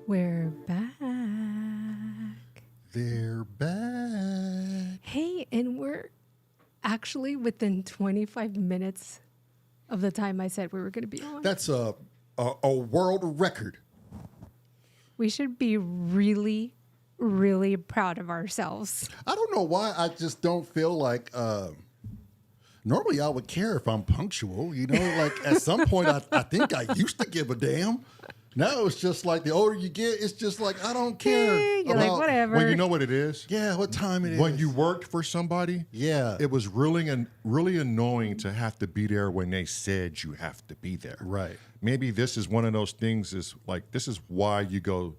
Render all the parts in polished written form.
We're back. They're back. Hey, and we're actually within 25 minutes of the time I said we were going to be on. That's a world record. We should be really, really proud of ourselves. I don't know why. I just don't feel like. Normally, I would care if I'm punctual. You know, like at some point, I think I used to give a damn. Now it's just like the older you get, it's just like I don't care. You're like, whatever. Well, you know what it is? Yeah, what time it is. When you worked for somebody, Yeah. it was really annoying to have to be there when they said you have to be there. Right. Maybe this is one of those things. Is like this is why you go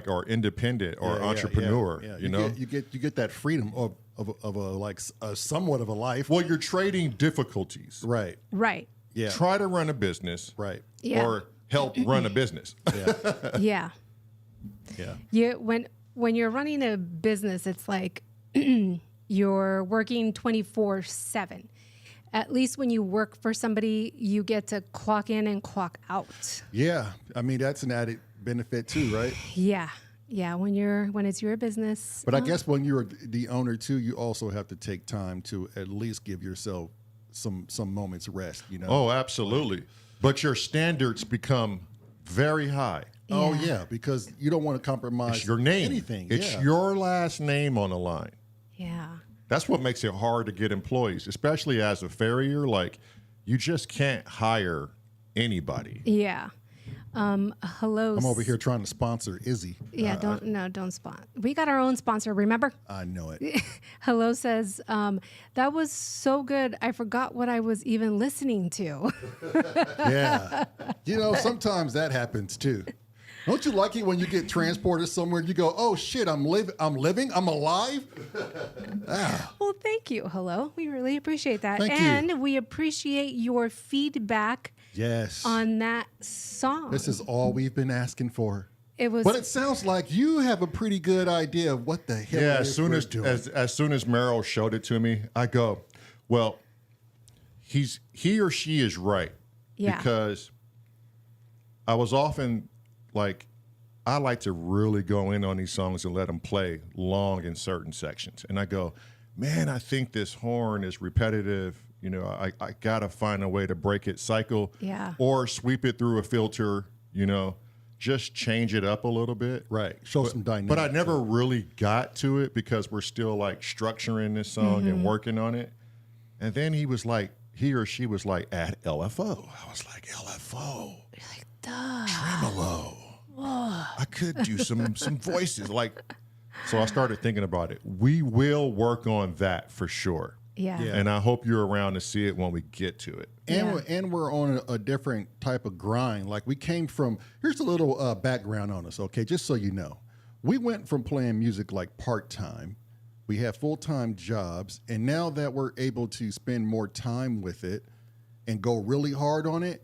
or independent or entrepreneur. Yeah. You know, you get that freedom of a somewhat of a life. well, you're trading difficulties. Right. Right. Yeah. Try to run a business. Right. Yeah. Or help run a business. Yeah. Yeah. When you're running a business, it's like you're working 24/7. At least when you work for somebody, you get to clock in and clock out. Yeah. I mean, that's an added benefit too, right? Yeah. Yeah. When it's your business. But I guess when you're the owner too, you also have to take time to at least give yourself some moments rest, you know? Oh, absolutely. But your standards become very high. Oh yeah, because you don't want to compromise It's your name. anything. It's yeah. your last name on the line. Yeah. That's what makes it hard to get employees, especially as a farrier. Like, you just can't hire anybody. Yeah. Hello. I'm over here trying to sponsor Izzy. Yeah, don't sponsor. We got our own sponsor, remember? I know it. Hello says, that was so good. I forgot what I was even listening to. Yeah. You know, sometimes that happens too. Don't you like it when you get transported somewhere and you go, oh shit, I'm living, I'm alive? Well, thank you. Hello. We really appreciate that. Thank you. And we appreciate your feedback Yes. on that song. This is all we've been asking for. It was But it sounds like you have a pretty good idea of what the hell Yeah, it as is soon we're as doing. as soon as Merrill showed it to me, I go, well, he or she is right. Yeah. Because I was often like, I like to really go in on these songs and let them play long in certain sections. And I go, man, I think this horn is repetitive. You know, I got to find a way to break it, cycle, Yeah. or sweep it through a filter, you know, just change it up a little bit. Right. Show some dynamic. But I never really got to it because we're still like structuring this song Mm-hmm. and working on it. And then he or she was like, add LFO. I was like, LFO. You're like, duh. Tremolo. I could do some voices. So I started thinking about it. We will work on that for sure. Yeah. Yeah. And I hope you're around to see it when we get to it. And we're on a different type of grind. Like we came from, here's a little background on us, okay, just so you know. We went from playing music like part-time. We have full-time jobs. And now that we're able to spend more time with it and go really hard on it,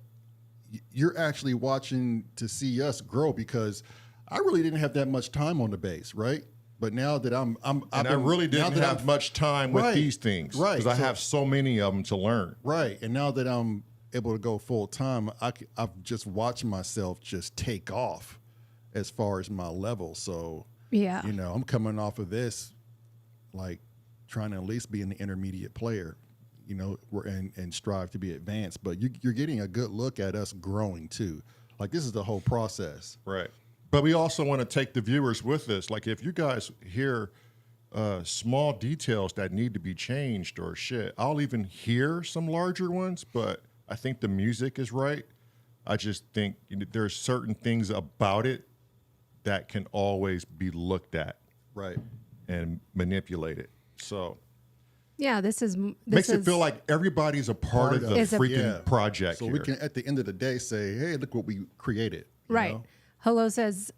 you're actually watching to see us grow because I really didn't have that much time on the bass, right? But now that I really didn't have much time with Right, these things. right. Because I So- have so many of them to learn. Right. And now that I'm able to go full time, I've just watched myself just take off as far as my level. So, Yeah. you know, I'm coming off of this, like trying to at least be an intermediate player, you know, and strive to be advanced. But you're getting a good look at us growing too. Like this is the whole process. Right. But we also want to take the viewers with us. Like if you guys hear small details that need to be changed or shit, I'll even hear some larger ones, but I think the music is right. I just think there's certain things about it that can always be looked at Right. and manipulated. So Yeah, this makes it is- feel like everybody's a part of the It's a- freaking project So here. we can, at the end of the day, say, hey, look what we created. you Right. know? Hello says,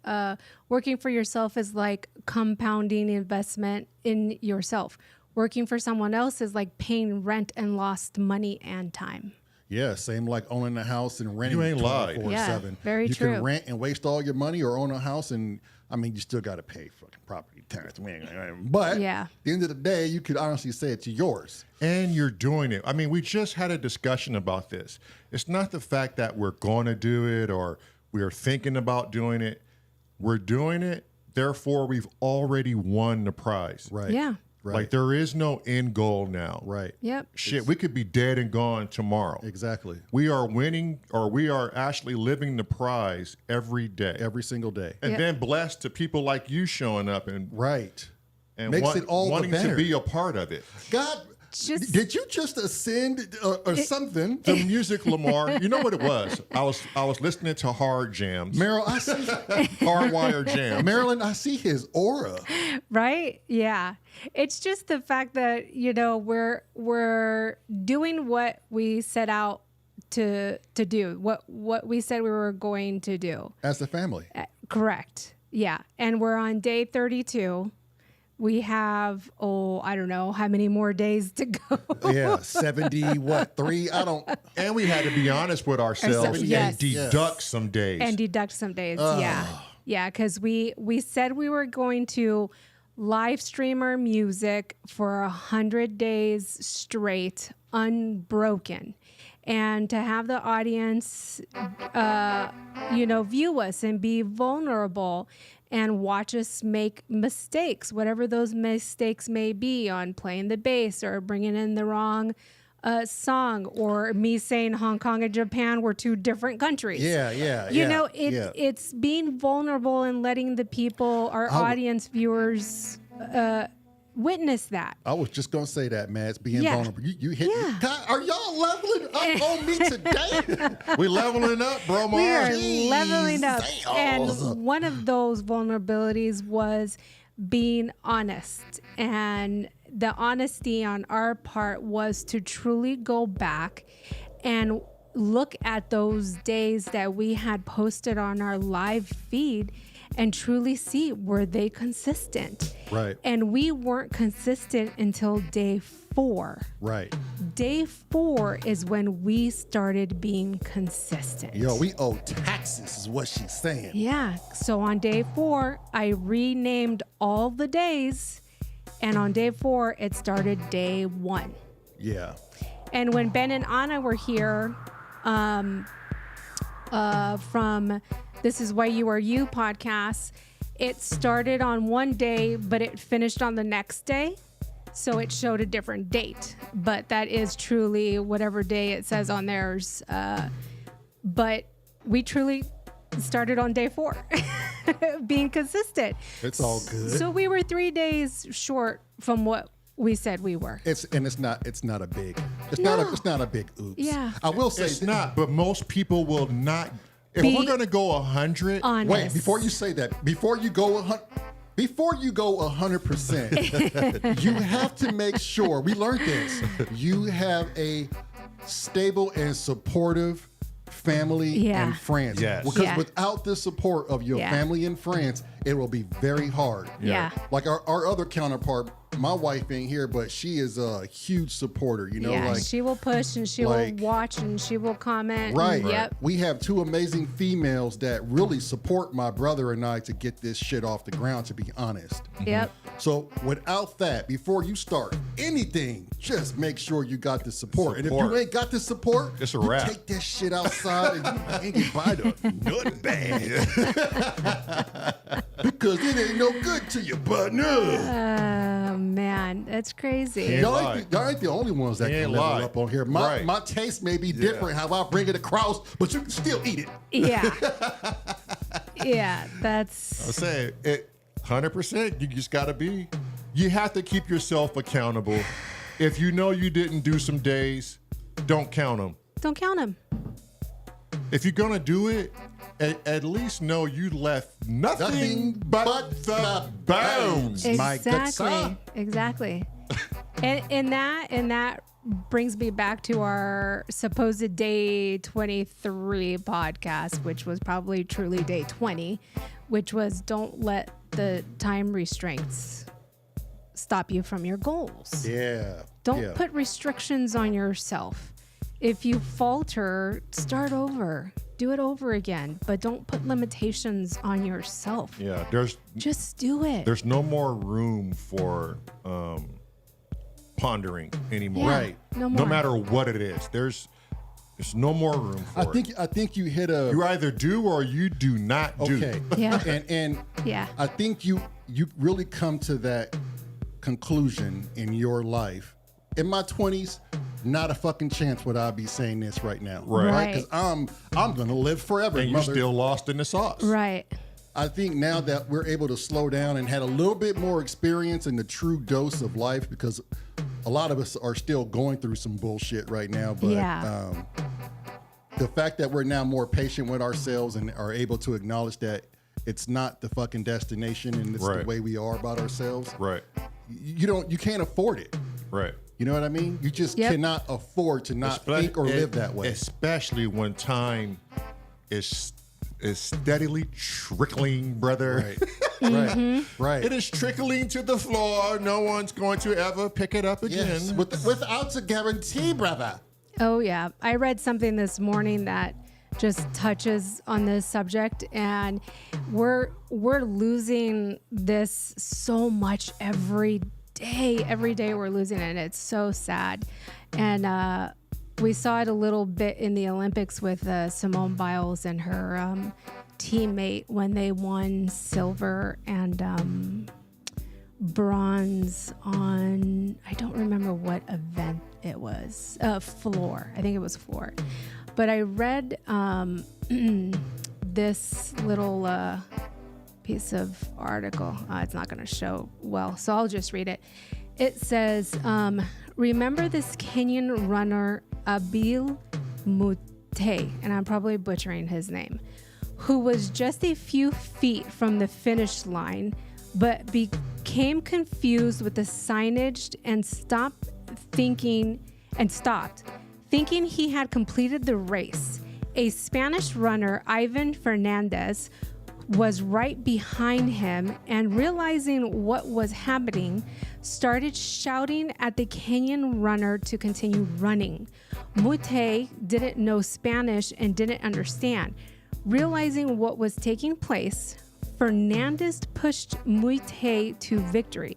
working for yourself is like compounding investment in yourself. Working for someone else is like paying rent and lost money and time. Yeah, same like owning a house and renting You ain't lied. 24/7. Yeah, very you true. can rent and waste all your money or own a house and, I mean, you still got to pay fucking property tax. But Yeah. at the end of the day, you could honestly say it's yours. And you're doing it. I mean, we just had a discussion about this. It's not the fact that we're going to do it or We are thinking about doing it. We're doing it. Therefore, we've already won the prize. Right. Yeah. Right. Like there is no end goal now. Right. Yep. Shit, we could be dead and gone tomorrow. Exactly. We are winning, or we are actually living the prize every day. Every single day. And Yep. then blessed to people like you showing up and Right. and Makes it all the wanting better. to be a part of it. God, Just- did you just ascend or something? The music, Lamar, you know what it was? I was listening to hard jams, Meryl, I see hardwire jams. Marilyn, I see his aura. Right? Yeah. It's just the fact that, we're doing what we set out to do, what we said we were going to do. As a family. Correct. Yeah. And we're on day 32. We have, I don't know how many more days to go. Yeah, 3? I don't. And we had to be honest with ourselves Yes. and deduct some days. And deduct some days. Yeah. Yeah. Because we said we were going to live stream our music for 100 days straight, unbroken. And to have the audience, view us and be vulnerable and watch us make mistakes, whatever those mistakes may be, on playing the bass or bringing in the wrong song, or me saying Hong Kong and Japan were two different countries. Yeah. It's being vulnerable and letting the people, our audience viewers, witness that. I was just gonna say that, man. It's being Yeah. vulnerable. You hit. Yeah. God, are y'all leveling up on me today? we leveling up, bro. We are Jeez, leveling up. sales. And one of those vulnerabilities was being honest. And the honesty on our part was to truly go back and look at those days that we had posted on our live feed and truly see, were they consistent? Right. And we weren't consistent until day 4. Right. Day 4 is when we started being consistent. Yo, we owe taxes, is what she's saying. Yeah. So on day 4, I renamed all the days. And on day 4, it started day 1. Yeah. And when Ben and Anna were here from This Is Why You Are You podcast, it started on one day, but it finished on the next day. So it showed a different date. But that is truly whatever day it says on theirs. But we truly started on day 4, being consistent. It's all good. So we were 3 days short from what we said we were. It's not a big oops. Yeah. I will say It's not, but most people will not. If Be we're gonna go 100, honest. Wait, before you say that, before you go 100%, you have to make sure, we learned this, you have a stable and supportive family Yeah. and friends. Yes. Because Yeah. without the support of your Yeah. family and friends, it will be very hard. Yeah. Like our other counterpart, my wife ain't here, but she is a huge supporter, Yeah, like she will push and she like- will watch and she will comment. Right. And, yep. We have 2 amazing females that really support my brother and I to get this shit off the ground, to be honest. Yep. So without that, before you start anything, just make sure you got the support. And if Support. you ain't got the support, It's a you wrap. take that shit outside and you hang it by the nut bag. Because it ain't no good to you, but no. Oh man, that's crazy. Yeah. Y'all ain't the only ones that He can ain't level lie. up on here. Right. My taste may be different how I bring it across, but you can still eat it. Yeah. Yeah, that's I say it 100%. You just gotta be. You have to keep yourself accountable. If you know you didn't do some days, don't count them. don't count them. If you're gonna do it, at least know you left nothing but the bones. My good son. Exactly. and that brings me back to our supposed day 23 podcast, which was probably truly day 20, which was don't let the time restraints stop you from your goals. Yeah. Don't yeah. put restrictions on yourself. If you falter, start over. Do it over again, but don't put limitations on yourself. Yeah, Just do it. there's no more room for pondering anymore. Yeah, Right. No more. No matter what it is, There's no more room for it. I think you hit a. You either do or you do not do. Okay. Yeah. And Yeah. I think you really come to that conclusion in your life. In my 20s, not a fucking chance would I be saying this right now. Right. Because I'm gonna live forever. And you're mother. still lost in the sauce. Right. I think now that we're able to slow down and had a little bit more experience in the true dose of life, because a lot of us are still going through some bullshit right now. But Yeah. the fact that we're now more patient with ourselves and are able to acknowledge that it's not the fucking destination and it's the Right. way we are about ourselves. Right. You can't afford it. Right. You know what I mean? You just Yep. cannot afford to not think or live that way. Especially when time is steadily trickling, brother. Right. Right. It is trickling to the floor. No one's going to ever pick it up again. Yes. Without a guarantee, brother. Oh yeah, I read something this morning that just touches on this subject, and we're losing this so much every day. Every day we're losing it. It's so sad, and we saw it a little bit in the Olympics with Simone Biles and her teammate when they won silver and bronze on, I don't remember what event it was, floor. I think it was floor. But I read this little piece of article. It's not going to show well, so I'll just read it. It says, remember this Kenyan runner, Abil Mute, and I'm probably butchering his name, who was just a few feet from the finish line, but became confused with the signage and stopped thinking he had completed the race. A Spanish runner, Ivan Fernandez, was right behind him and, realizing what was happening, started shouting at the Kenyan runner to continue running. Mute didn't know Spanish and didn't understand. Realizing what was taking place, Fernandez pushed Mute to victory.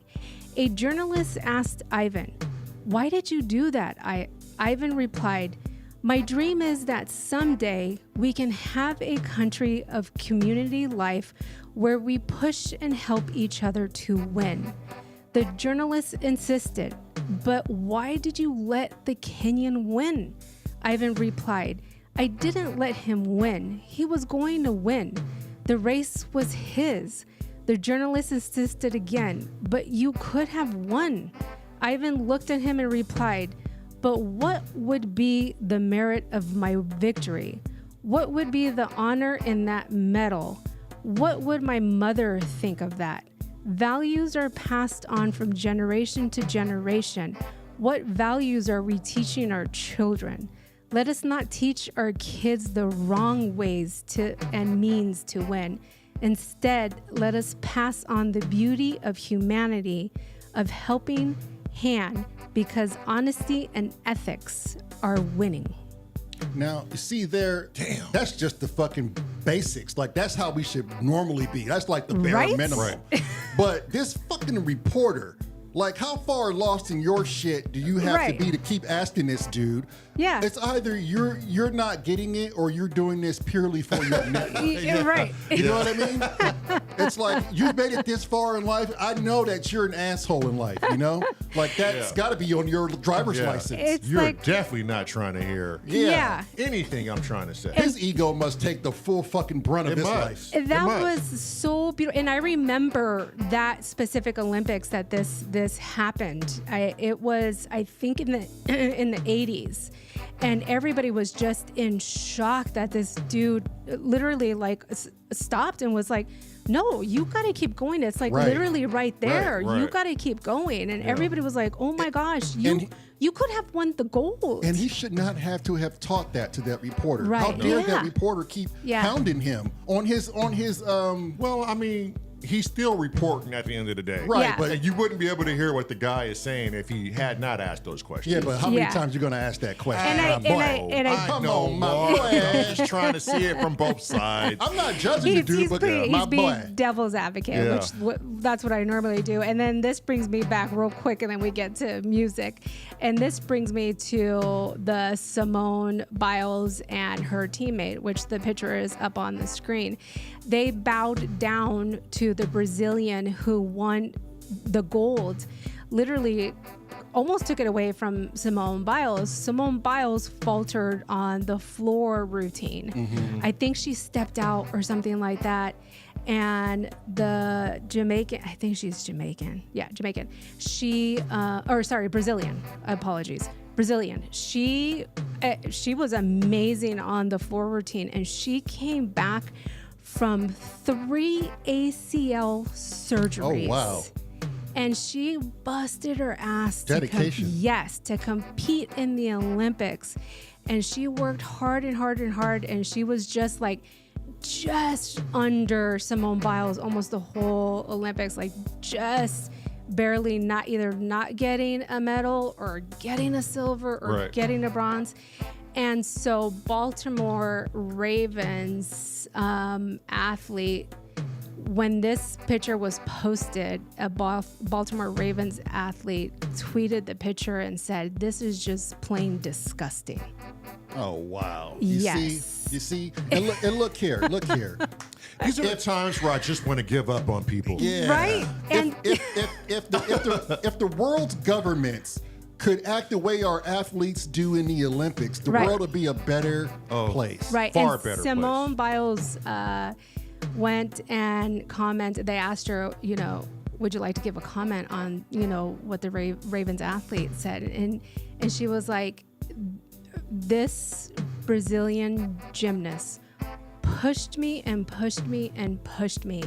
A journalist asked Ivan, "Why did you do that?" Ivan replied, "My dream is that someday we can have a country of community life where we push and help each other to win." The journalist insisted, "But why did you let the Kenyan win?" Ivan replied, "I didn't let him win. He was going to win. The race was his." The journalist insisted again, "But you could have won." Ivan looked at him and replied, "But what would be the merit of my victory? What would be the honor in that medal? What would my mother think of that? Values are passed on from generation to generation. What values are we teaching our children? Let us not teach our kids the wrong ways and means to win. Instead, let us pass on the beauty of humanity, of helping hand, because honesty and ethics are winning." Now, you see there, that's just the fucking basics. Like, that's how we should normally be. That's like the bare Right? minimum. But this fucking reporter, like, how far lost in your shit do you have Right. to be to keep asking this dude? Yeah. It's either you're not getting it or you're doing this purely for your network. You're right. You know what I mean? It's like, you've made it this far in life. I know that you're an asshole in life, you know? Like, that's got to be on your driver's license. It's You're like, definitely not trying to hear yeah. anything I'm trying to say. His ego must take the full fucking brunt of It his must. life. That It was must. so beautiful, and I remember that specific Olympics that this happened. It was, I think, in the in the 80s, and everybody was just in shock that this dude literally like stopped and was like, "No, you got to keep going. It's like Right. literally right there. Right. You got to keep going." And everybody was like, "Oh my gosh, and- you could have won the gold." And he should not have to have taught that to that reporter. How Right. dare Yeah. that reporter keep Yeah. hounding him on his Well, I mean, he's still reporting at the end of the day. Right, Yeah. but And you wouldn't be able to hear what the guy is saying if he had not asked those questions. yeah, but how many Yeah. times you gonna ask that question? And I- My and boy. I- I Come know, on, my Mark. boy. I'm just trying to see it from both sides. I'm not judging the dude, but he's my being boy. devil's advocate, Yeah. which that's what I normally do. And then this brings me back real quick, and then we get to music. And this brings me to the Simone Biles and her teammate, which the picture is up on the screen. They bowed down to the Brazilian who won the gold. Literally almost took it away from Simone Biles. Simone Biles faltered on the floor routine. I think she stepped out or something like that. And the Jamaican, I think she's Jamaican. Yeah, Jamaican. Brazilian. Apologies. Brazilian. She was amazing on the floor routine, and she came back from 3 ACL surgeries. Oh, wow. And she busted her ass Dedication. to compete in the Olympics. And she worked hard and hard and hard. And she was just under Simone Biles almost the whole Olympics, like just barely not getting a medal or getting a silver or Right. getting a bronze. And so Baltimore Ravens athlete, when this picture was posted, a Baltimore Ravens athlete tweeted the picture and said, "This is just plain disgusting." Oh wow! Yes. You see, and look here. These are the times where I just want to give up on people. Yeah. Right? And If the world's governments could act the way our athletes do in the Olympics, the Right. world would be a better place. right, Far and better Simone Biles went and commented. They asked her, would you like to give a comment on, what the Ravens athlete said? And she was like, this Brazilian gymnast pushed me and pushed me and pushed me.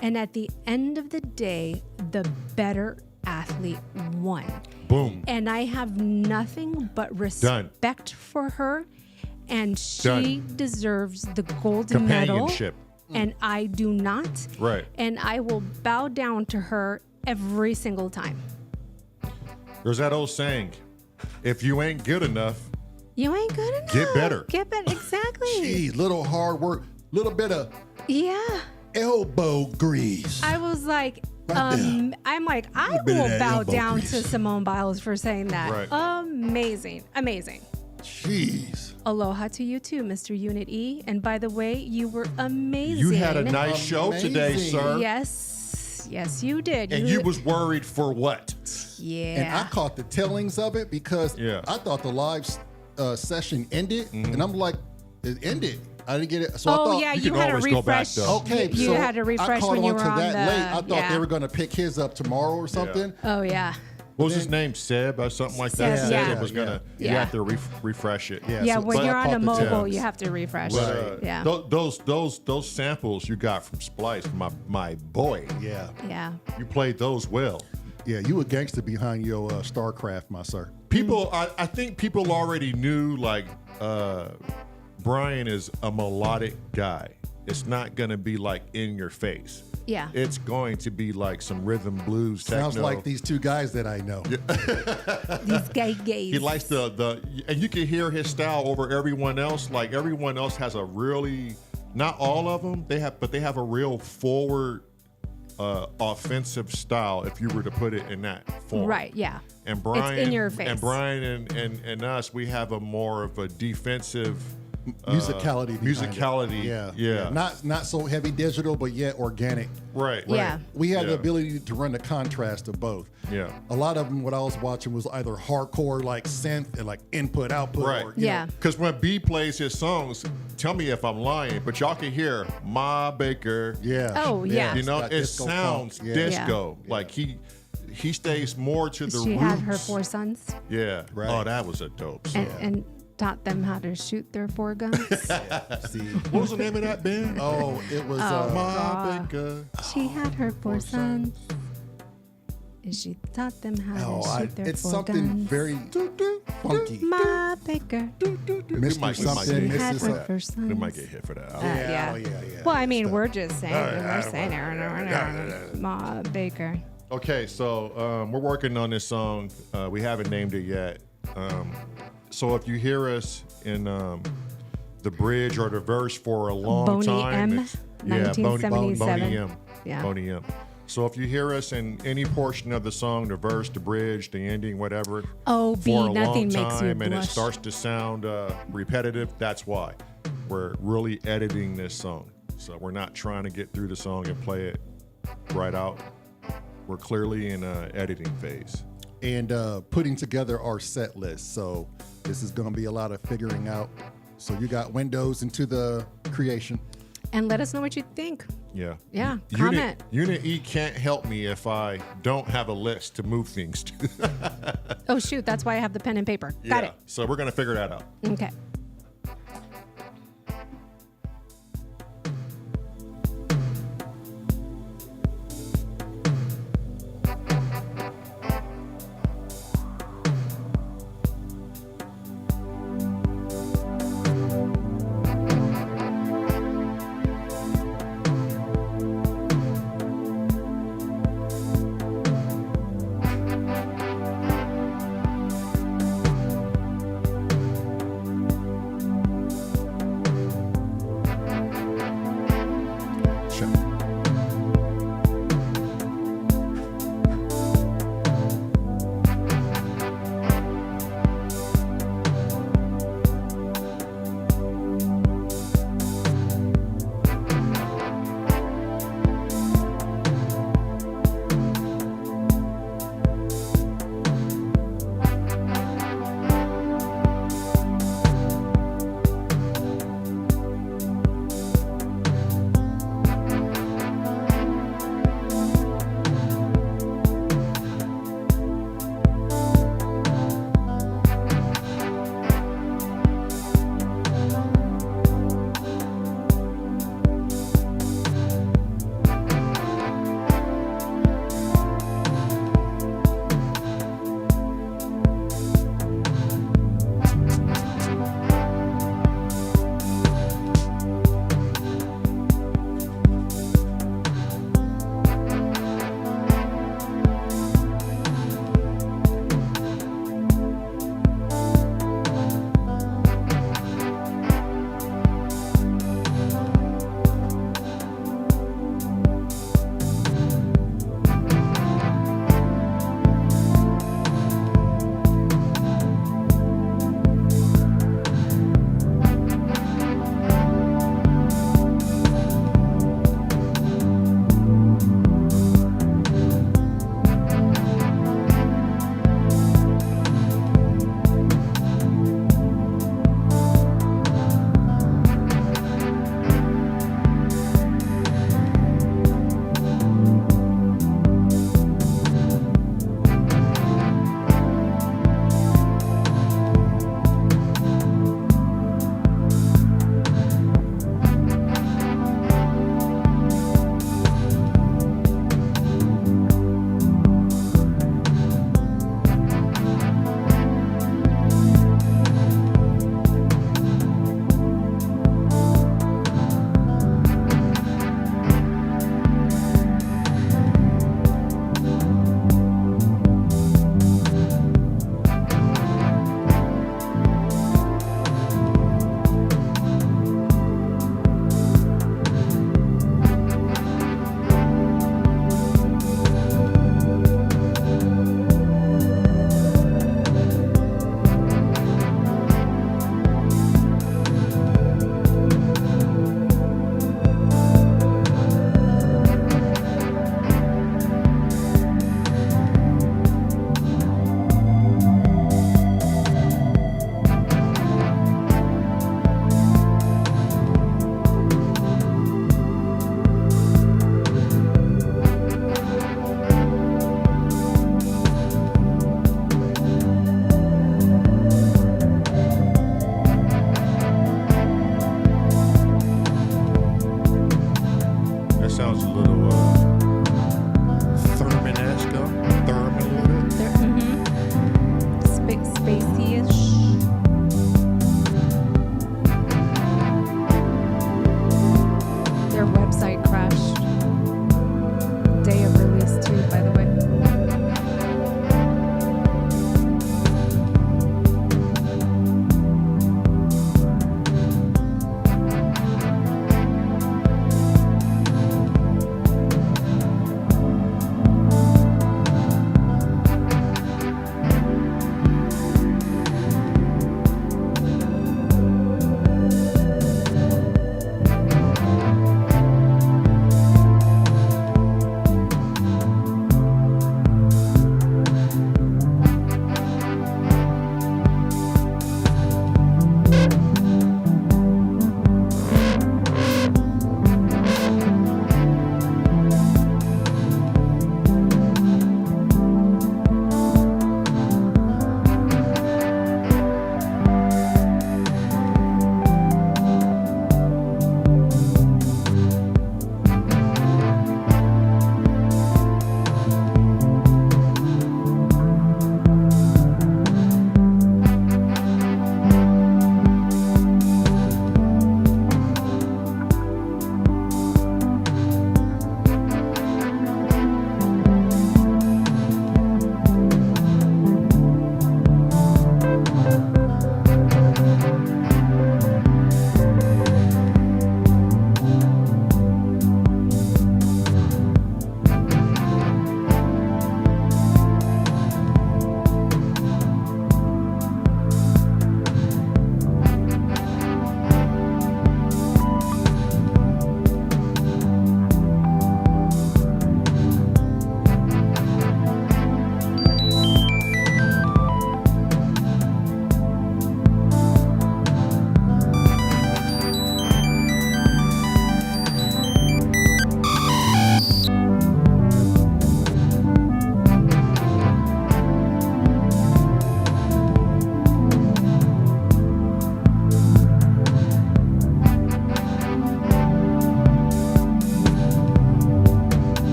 And at the end of the day, the better athlete won. Boom. And I have nothing but respect for her. And she deserves the gold medal. Companionship. And I do not. Right. And I will bow down to her every single time. There's that old saying, if you ain't good enough, You ain't good enough. Get better. Get better. Exactly. Gee, little hard work, little bit of Yeah. elbow grease. I was like, Right there. I'm like, I bit of will that bow elbow down grease. to Simone Biles for saying that. Right. Amazing. Amazing. Jeez. Aloha to you too, Mr. Unit E. And by the way, you were amazing. you had a nice show today, Amazing. sir. Yes. Yes, you did. And you was worried for what? Yeah. And I caught the tellings of it because Yeah. I thought the live session ended, and I'm like, it ended. I didn't get it. So I Oh thought, yeah, you you can had to always go back, refresh. though. okay, you so had to refresh I caught when you on were to on that the. late. I thought yeah. they were going to pick his up tomorrow or something. Oh yeah. What was his name? Seb or something like that? Seb, Said yeah. it was gonna. You Yeah. have to refresh it. Yeah. Yeah, so- when so I you're on caught a the mobile, tells. you have to refresh. But, Yeah. those samples you got from Splice, my boy. Yeah. Yeah. You played those well. Yeah, you a gangster behind your StarCraft, my sir. People, I think people already knew like Brian is a melodic guy. It's not gonna be like in your face. Yeah. It's going to be like some rhythm blues techno. Sounds like these two guys that I know. These gay gays. He likes the and you can hear his style over everyone else. Like everyone else has a really, not all of them, they have a real forward, offensive style. If you were to put it in that form, Right. Yeah. And Brian, in your face. And Brian and us, we have a more of a defensive Musicality. behind it. musicality. Yeah. Not so heavy digital, but yet organic. Right. Yeah. We had the Yeah. ability to run the contrast of both. Yeah. A lot of them, what I was watching was either hardcore, like synth and like input, output. Right. Or, you Yeah. know, Because when B plays his songs, tell me if I'm lying, but y'all can hear Ma Baker. yeah. Oh, yeah. You It's know, got it disco sounds funk. Yeah. disco. Like he stays more to the She roots. had her 4 sons Yeah. Right. Oh, that was a dope song. and taught them how to shoot their 4 guns. See. What was the name of that band? Oh, it was Oh. Ma God. Baker. She had her 4 sons. And she taught them how to shoot their it's 4 something guns. very funky. Ma Baker. Mr. might something, get Had Mrs. her something. first We sons. might get hit for that. Yeah. yeah. Well, I mean, we're just saying. We're saying Ma Baker. Okay, so we're working on this song. We haven't named it yet. So if you hear us in the bridge or the verse for a long Boney time, M, it's- 1977. Boney M. Yeah. Boney M. So if you hear us in any portion of the song, the verse, the bridge, the ending, whatever, Oh, B, for a nothing long makes you time and it blush. starts to sound repetitive, that's why. We're really editing this song. So we're not trying to get through the song and play it right out. We're clearly in an editing phase. And putting together our set list. So this is going to be a lot of figuring out. So you got windows into the creation. And let us know what you think. Yeah. Yeah, comment. Unit E can't help me if I don't have a list to move things to. Oh, shoot. That's why I have the pen and paper. Got Yeah. So we're going to figure that out. it. Okay.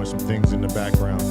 doing some things in the background.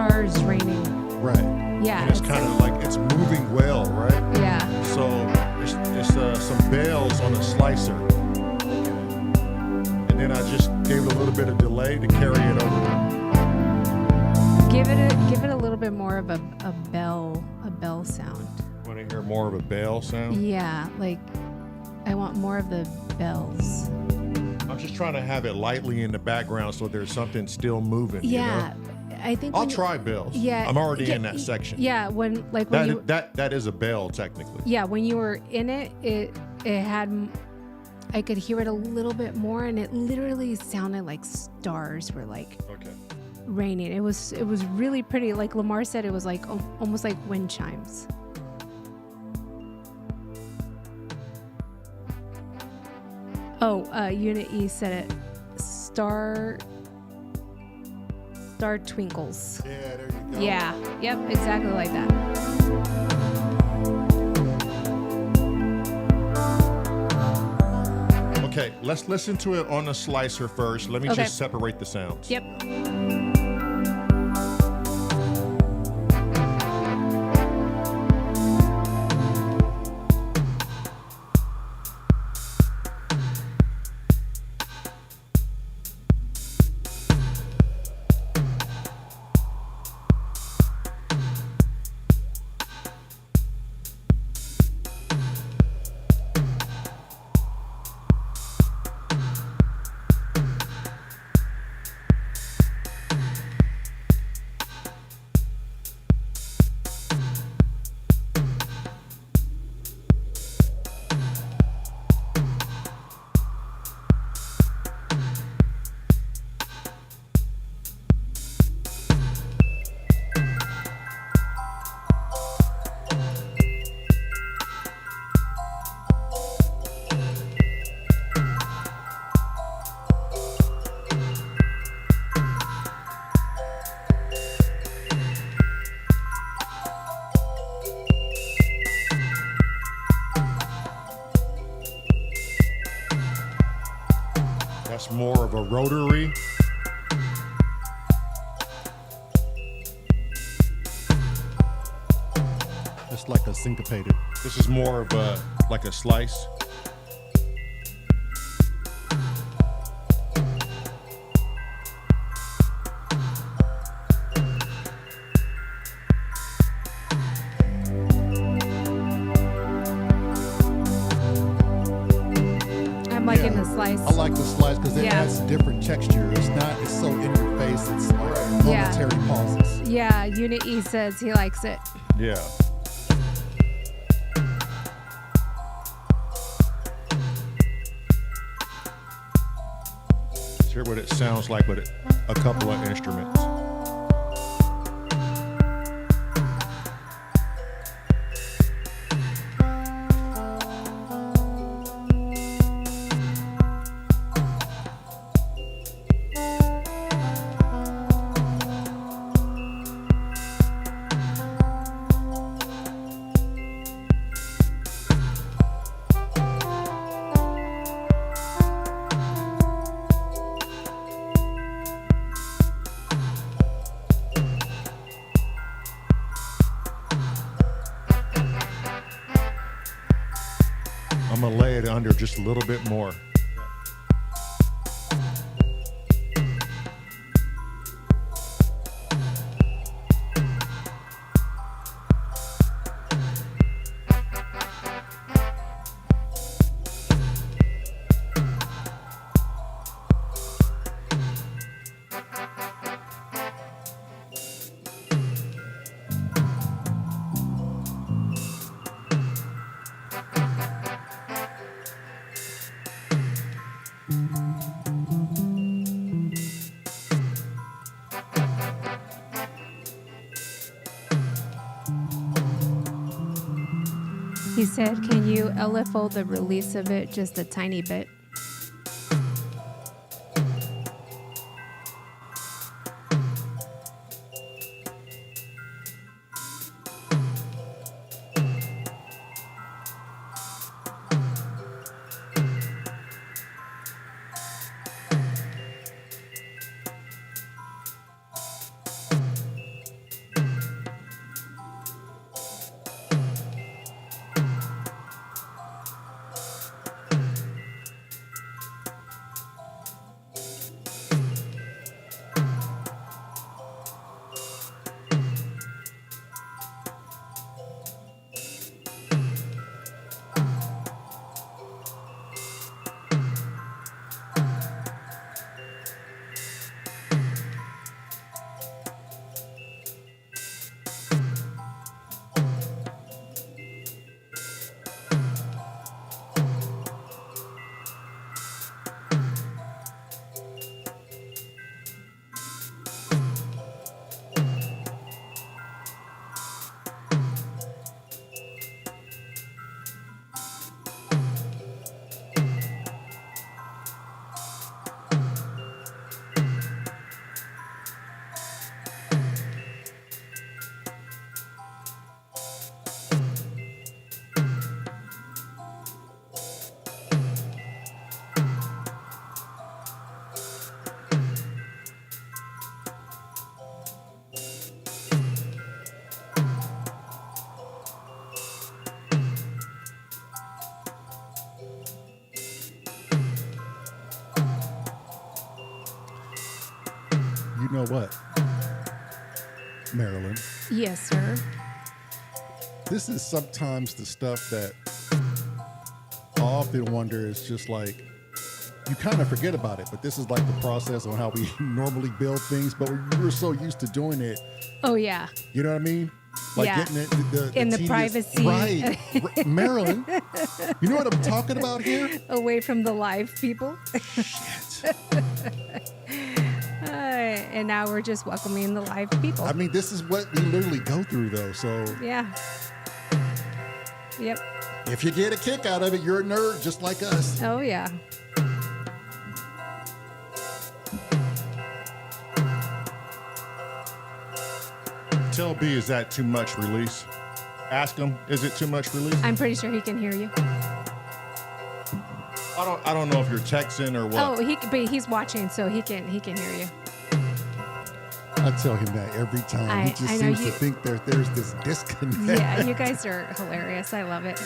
stars raining. Right. Yeah. And it's kind of like it's moving well, right? Yeah. So it's some bells on a slicer. And then I just gave it a little bit of delay to carry it over. Give it a little bit more of a bell sound. Want to hear more of a bell sound? Yeah, like I want more of the bells. I'm just trying to have it lightly in the background so there's something still moving. Yeah. You know? I think I'll try bells. Yeah. I'm already in that section. Yeah, when you That is a bell technically. yeah, when you were in it had I could hear it a little bit more, and it literally sounded like stars were like Okay. raining. It was really pretty. Like Lamar said, it was like almost like wind chimes. Oh, Unit E said it. Star twinkles. Yeah, there you go. Yeah. Yep. Exactly like that. Okay, let's listen to it on the slicer first. Let me Okay. just separate the sounds. Yep. That's more of a rotary. It's like a syncopated. This is more of a like a slice. I'm liking the slice. I like the slice because it Yeah. adds different texture. It's so in your face. It's like Yeah. momentary pauses. Yeah, Unit E says he likes it. Yeah. Let's hear what it sounds like with a couple of instruments. I'm gonna lay it under just a little bit more. He said, can you LFO the release of it just a tiny bit? know what, Marilyn? Yes, sir. This is sometimes the stuff that I often wonder is just like, you kind of forget about it, but this is like the process on how we normally build things, but we're so used to doing it. Oh, yeah. You know what I mean? Like Yeah. getting it, In the tedious- privacy. Right. Marilyn, you know what I'm talking about here? Away from the live people. Shit. And now we're just welcoming the live people. I mean, this is what we literally go through, though. So Yeah. Yep. if you get a kick out of it, you're a nerd just like us. Oh, yeah. Tell B, is that too much release? Ask him, is it too much release? I'm pretty sure he can hear you. I don't know if you're texting or what. Oh, but he's watching, so he can hear you. I tell him that every time. I He just know seems to you- think there's this disconnect. Yeah, you guys are hilarious. I love it.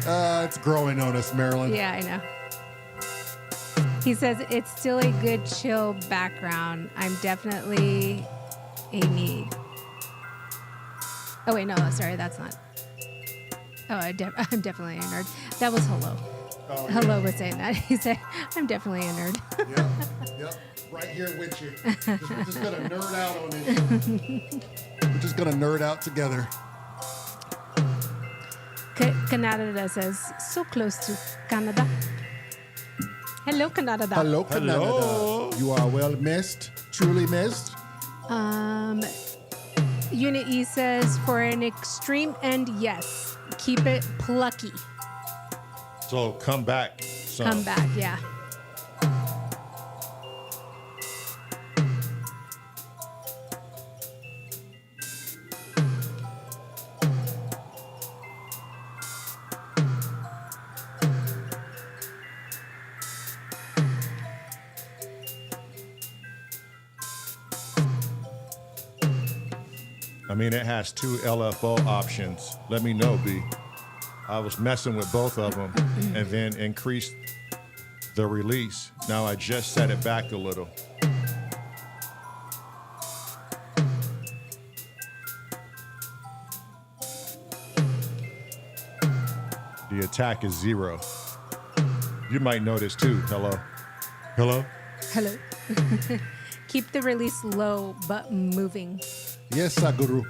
It's growing on us, Marilyn. Yeah, I know. He says it's still a good chill background. I'm definitely a need. Oh wait, no, sorry, that's not. Oh, I'm definitely a nerd. That was hello. Oh, Hello was saying that. He said, I'm definitely a nerd. Yep. Right here with you. We're just going to nerd out on it. We're just going to nerd out together. Canada says, so close to Canada. Hello, Canada. Hello, Canada. Hello. You are well missed. Truly missed. Unit E says, for an extreme end, yes. Keep it plucky. So come back. Son. Come back, yeah. I mean, it has 2 LFO options. Let me know, B. I was messing with both of them and then increased the release. Now I just set it back a little. The attack is 0. You might notice too. Hello. Hello. Hello. Keep the release low but moving. Yes, Saguru.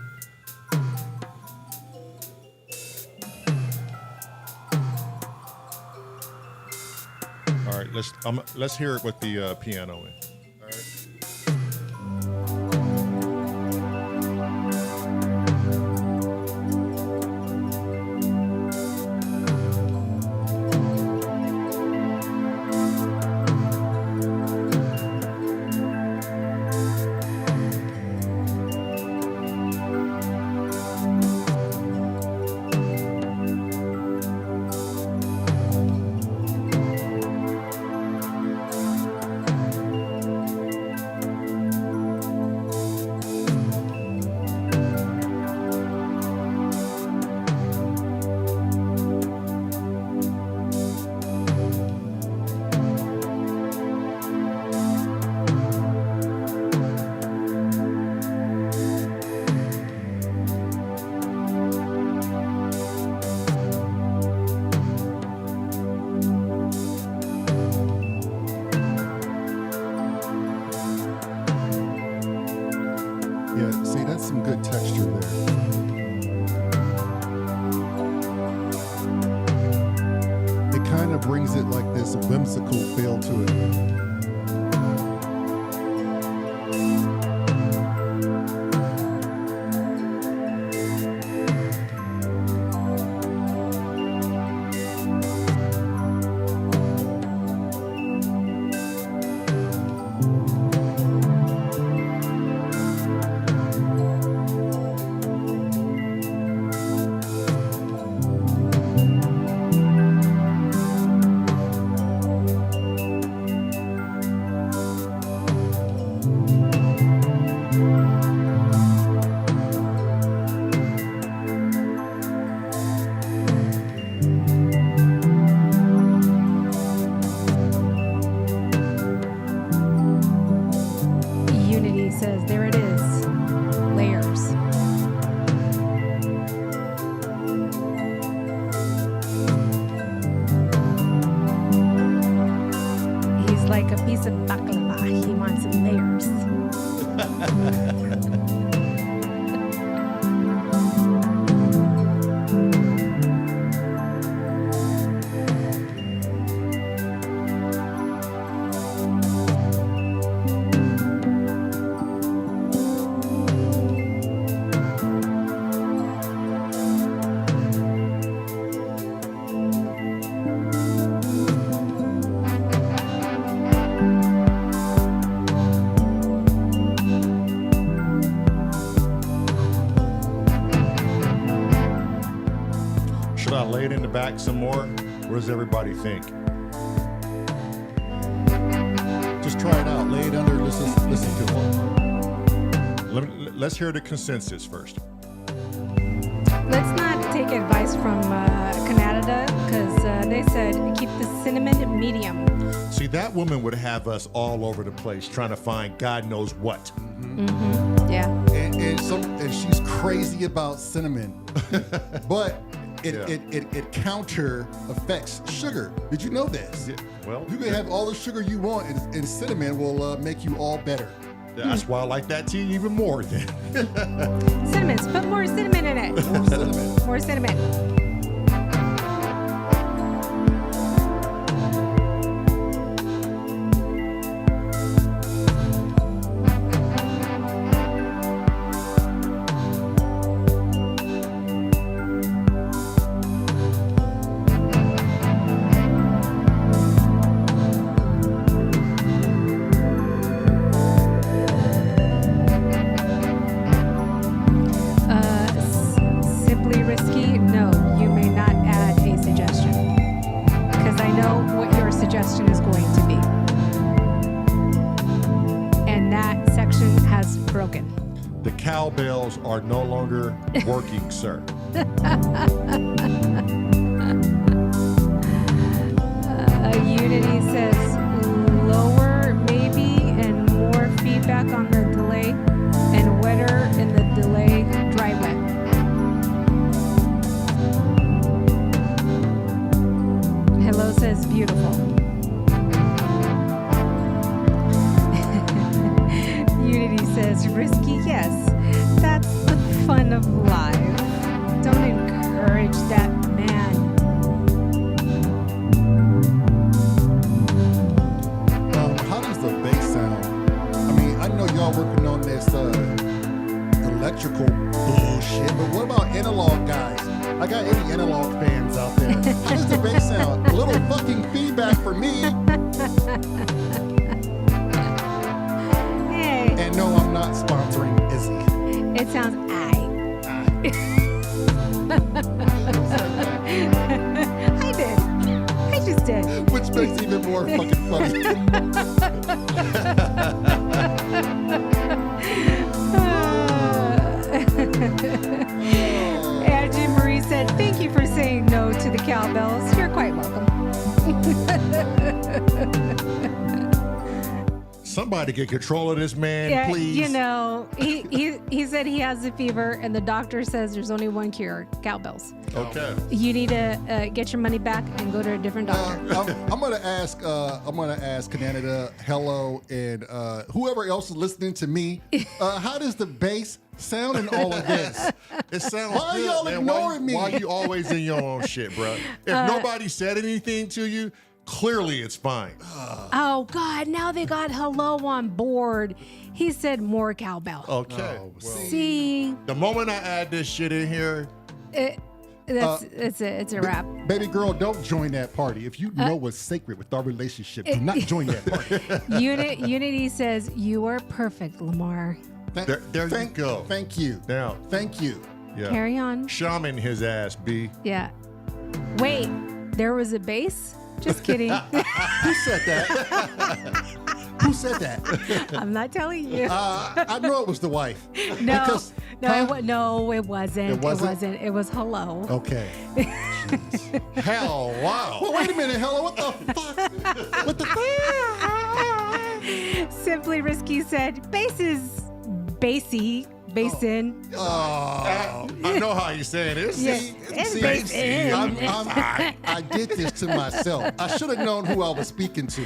All right, let's hear it with the piano in. All right. Yeah, see, that's some good texture there. It kind of brings it like this whimsical feel to it. Should I lay it in the back some more? What does everybody think? Just try it out. Lay it under. Listen to it. Let's hear the consensus first. Let's not take advice from Canada because they said keep the cinnamon medium. See, that woman would have us all over the place trying to find God knows what. Yeah. And she's crazy about cinnamon, but it counter affects sugar. Did you know this? Yeah, well, You can have all the sugar you want, and cinnamon will make you all better. that's why I like that tea even more then. Cinnamons. Put more cinnamon in it. More cinnamon. More cinnamon. Simply risky? No, you may not add a suggestion. Because I know what your suggestion is going to be. And that section has broken. The cowbells are no longer working, sir. Unity says lower maybe and more feedback on the delay and wetter in the delay, dry wet. Hello says beautiful. Unity says risky, yes. That's the fun of life. Don't encourage that man. How does the bass sound? I mean, I know y'all working on this electrical bullshit, but what about analog guys? I got any analog fans out there. How does the bass sound? A little fucking feedback for me. Hey, And no, I'm not sponsoring Izzy. it sounds I. I did. I just did. Which makes it even more fucking funny. Angie Marie said, thank you for saying no to the cowbells. You're quite welcome. Somebody get control of this man, Yeah, please. you know, he said he has a fever and the doctor says there's only one cure, cowbells. Okay. You need to get your money back and go to a different doctor. I'm gonna ask Canada, Hello, and whoever else is listening to me. How does the bass sound in all of this? It sounds Why are good, y'all man. ignoring me? Why you always in your own shit, bro? If nobody said anything to you, clearly it's fine. Oh God, now they got Hello on board. He said more cowbell. Okay. Oh, well, See, the moment I add this shit in here, it's a wrap. Baby girl, don't join that party. If you know what's sacred with our relationship, do not join that party. Unity says you are perfect, Lamar. there you go. Thank you. Now, Thank you. yeah. Carry on. Shaman his ass, B. Yeah. Wait, there was a bass? Just kidding. Who said that? Who said that? I'm not telling you. I know it was the wife. No, Because- no, huh? it wasn't. It wasn't? It was hello. Okay. Hell, wow. Well, wait a minute, Hello. What the fuck? What the fuck? Simply Risky said, bass is bassy, basin. Oh. I know how you saying it. Yeah, See, it's see, basin. I did this to myself. I should have known who I was speaking to.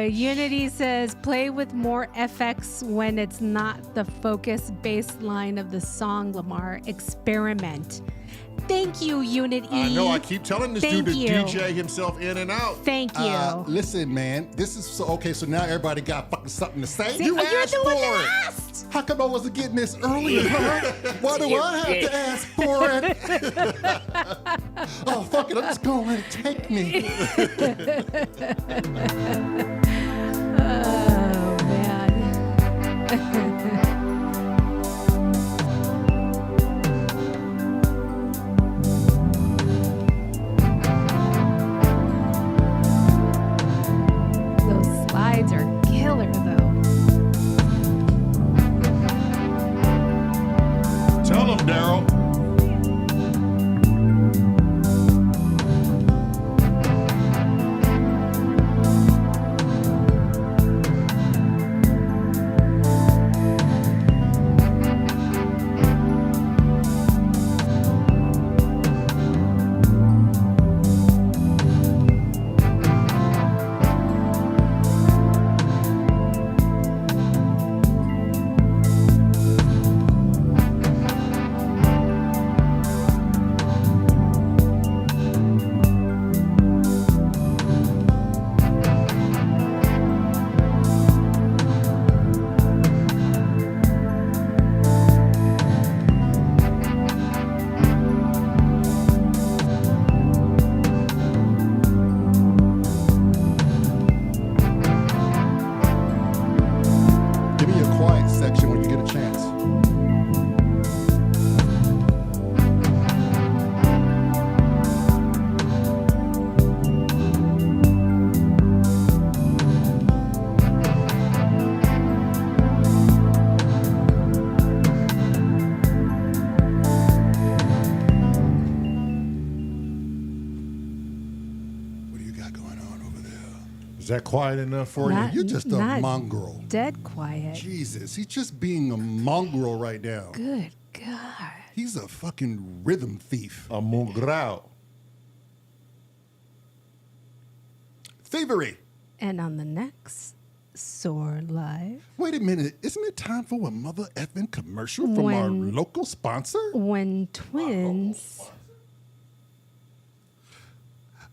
Unity says play with more FX when it's not the focus bass line of the song, Lamar. Experiment. Thank you, Unity. I know. I keep telling this Thank dude to you. DJ himself in and out. Thank you. Listen, man, this is so okay. So now everybody got fucking something to say. See, You you're asked the for one it. that asked. How come I wasn't getting this earlier? Huh? Why do I have to ask for it? Oh, fuck it. I'm just going to let it take me. Oh, man. Those slides are killer, though. Tell him, Daryl. Give me a quiet section when you get a chance. What do you got going on over there? Is that quiet enough for you? Not- You're just a not mongrel. Dead quiet. Jesus, he's just being a mongrel right now. Good God. He's a fucking rhythm thief. A mongrel. Thievery. And on the next S.O.R Live, Wait a minute. Isn't it time for a mother effing commercial from our When- local sponsor? when twins.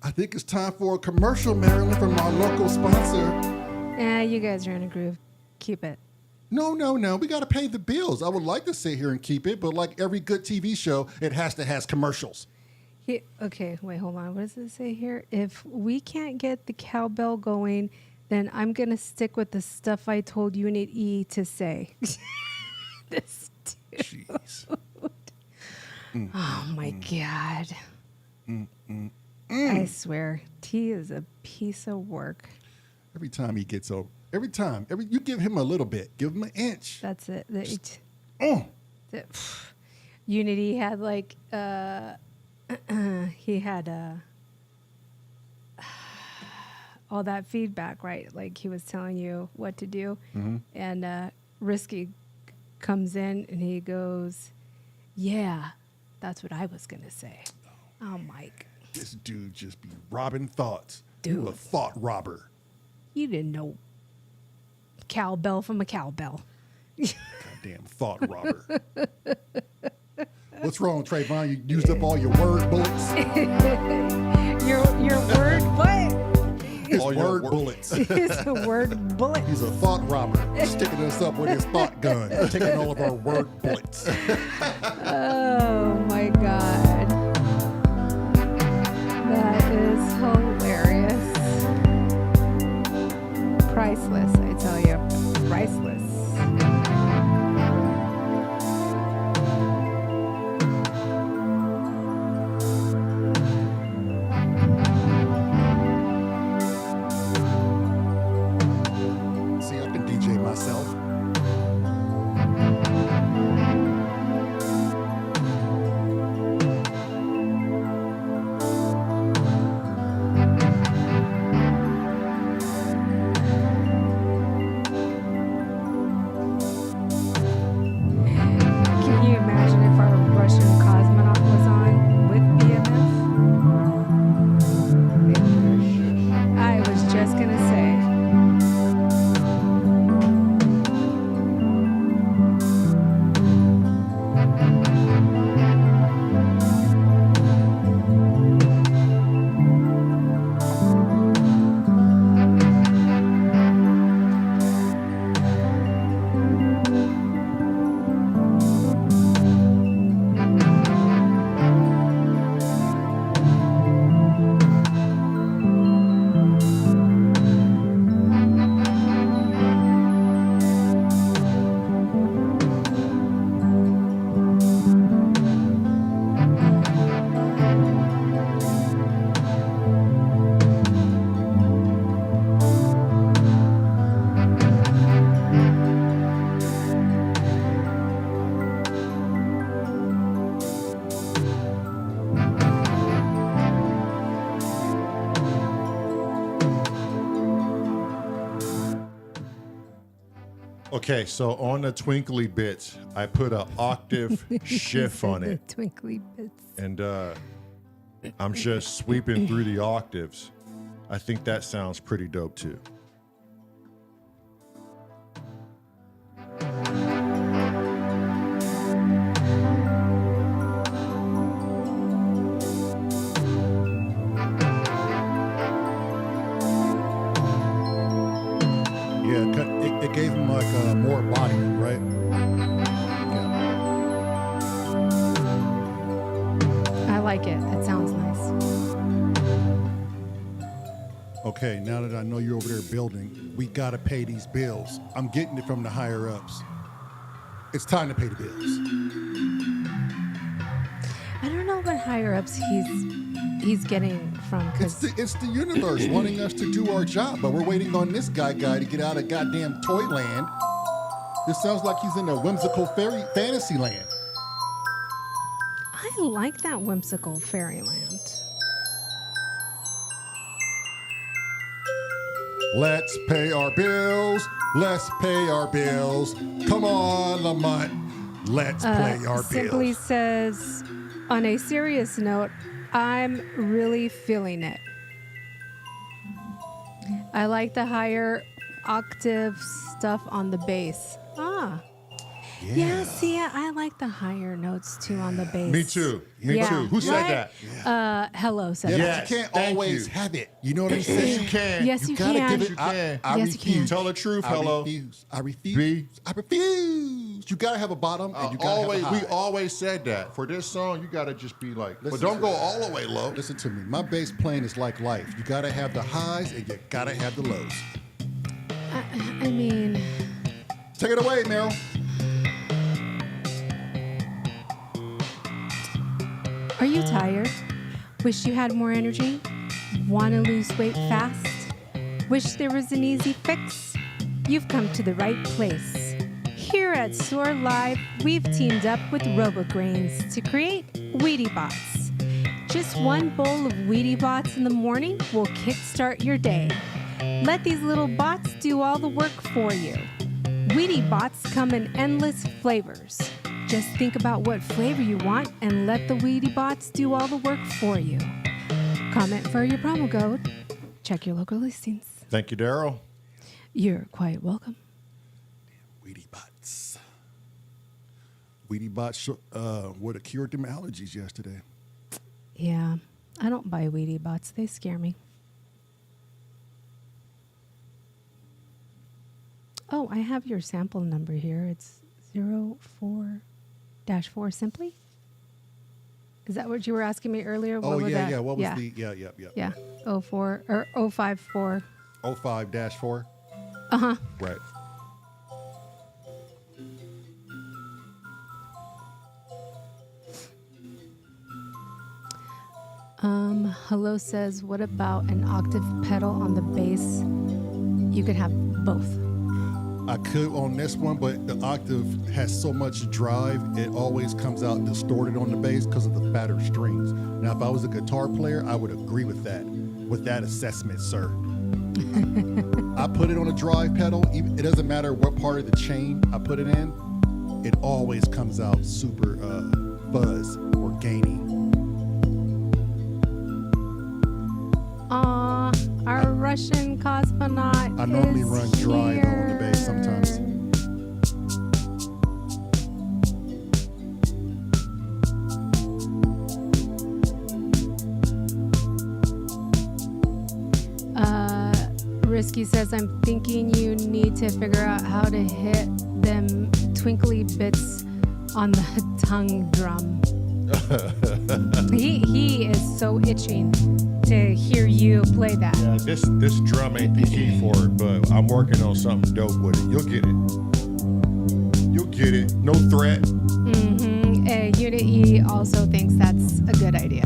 I think it's time for a commercial, Marilyn, from our local sponsor. You guys are in a groove. Keep it. No. We got to pay the bills. I would like to sit here and keep it, but like every good TV show, it has to has commercials. Okay, wait, hold on. What does it say here? If we can't get the cowbell going, then I'm going to stick with the stuff I told Unit E to say. This dude. Jeez. Oh, my God. I swear, T is a piece of work. Every time he gets over, you give him a little bit, give him an inch. That's it. Oh, Unity had like, he had all that feedback, right? Like he was telling you what to do. And Risky comes in and he goes, yeah, that's what I was going to say. Oh, Mike. this dude just be robbing thoughts. Dude. You a thought robber. You didn't know cowbell from a cowbell. Goddamn thought robber. What's wrong, Trayvon? You used up all your word bullets? Your word what? His All your word wor- bullets. It's a word bullet. He's a thought robber, sticking us up with his thought gun, taking all of our word bullets. Oh my God. That is hilarious. Priceless, I tell you. Priceless. See, I can DJ myself. Okay, so on the twinkly bits, I put an octave shift on it, Twinkly bits. and I'm just sweeping through the octaves. I think that sounds pretty dope too. Yeah, it gave him like more body, right? Yeah. I like it. It sounds nice. Okay, now that I know you're over there building, we gotta pay these bills. I'm getting it from the higher ups. It's time to pay the bills. I don't know what higher ups he's getting from, because It's the universe wanting us to do our job, but we're waiting on this guy to get out of goddamn Toyland. This sounds like he's in a whimsical fairy fantasy land. I like that whimsical fairyland. Let's pay our bills. Let's pay our bills. Come on, Lamont. Let's pay our Simply bills. says, on a serious note, I'm really feeling it. I like the higher octave stuff on the bass. Yeah, see, I like the higher notes too on the bass. Me too. Me Yeah. too. Who said Right? that? Hello said Yeah, that. Yes, but you can't thank always you. have it. You know what I'm Yes, saying? you can. Yes, you gotta can. give it. You I can. I Yes, you refuse. can. Tell the truth. I Hello. refuse. I refuse. B. I refuse. You gotta have a bottom and you gotta Always, have a high. we always said that. For this song, you gotta just be like, but don't go all the way low. Listen to me. My bass playing is like life. You gotta have the highs and you gotta have the lows. I mean, Take it away, Meryl. are you tired? Wish you had more energy? Want to lose weight fast? Wish there was an easy fix? You've come to the right place. Here at S.O.R Live, we've teamed up with RoboGrains to create Wheatie Bots. Just one bowl of Wheatie Bots in the morning will kickstart your day. Let these little bots do all the work for you. Wheatie Bots come in endless flavors. Just think about what flavor you want and let the Wheatie Bots do all the work for you. Comment for your promo code. Check your local listings. Thank you, Daryl. You're quite welcome. Wheatie Bots. Wheatie Bots would have cured them allergies yesterday. Yeah, I don't buy Wheatie Bots. They scare me. Oh, I have your sample number here. It's 04-4 simply. Is that what you were asking me earlier? Oh, was yeah, that? yeah. What was the, yeah. Yeah, 04 or 054. 05-4? Uh-huh. Right. Hello says, what about an octave pedal on the bass? You could have both. I could on this one, but the octave has so much drive, it always comes out distorted on the bass because of the fatter strings. Now, if I was a guitar player, I would agree with that assessment, sir. I put it on a drive pedal. It doesn't matter what part of the chain I put it in. It always comes out super fuzz or gainy. Our Russian cosmonaut. I normally is run dry here. on the bass sometimes. Risky says, I'm thinking you need to figure out how to hit them twinkly bits on the tongue drum. he is so itching to hear you play that. Yeah, this drum ain't the key for it, but I'm working on something dope with it. You'll get it. You'll get it. No threat. Unit E also thinks that's a good idea.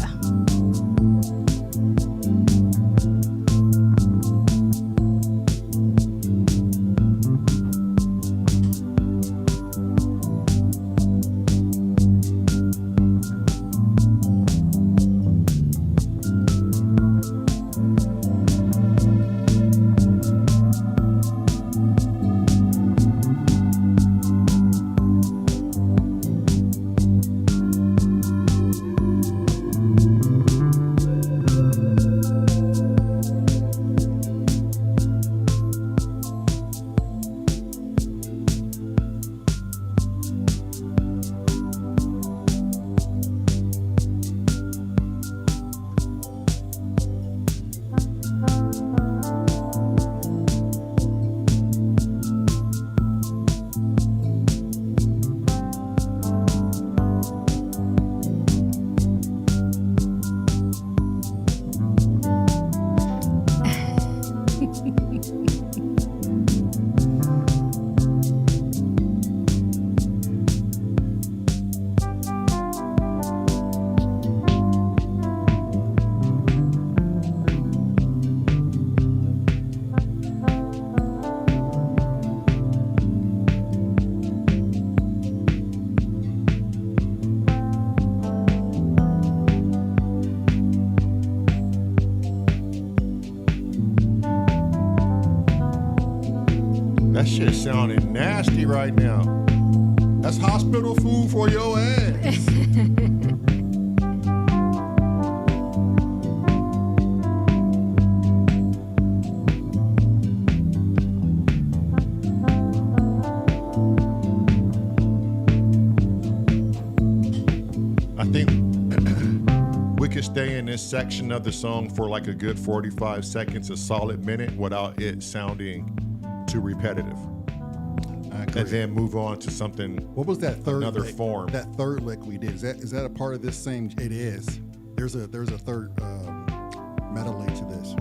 shit sounding nasty right now. That's hospital food for your ass. I think we could stay in this section of the song for like a good 45 seconds, a solid minute, without it sounding too repetitive. I agree. And then move on to something. What was that third another lick? form? That third lick we did. Is that a part of this same? It is. There's a third medley to this.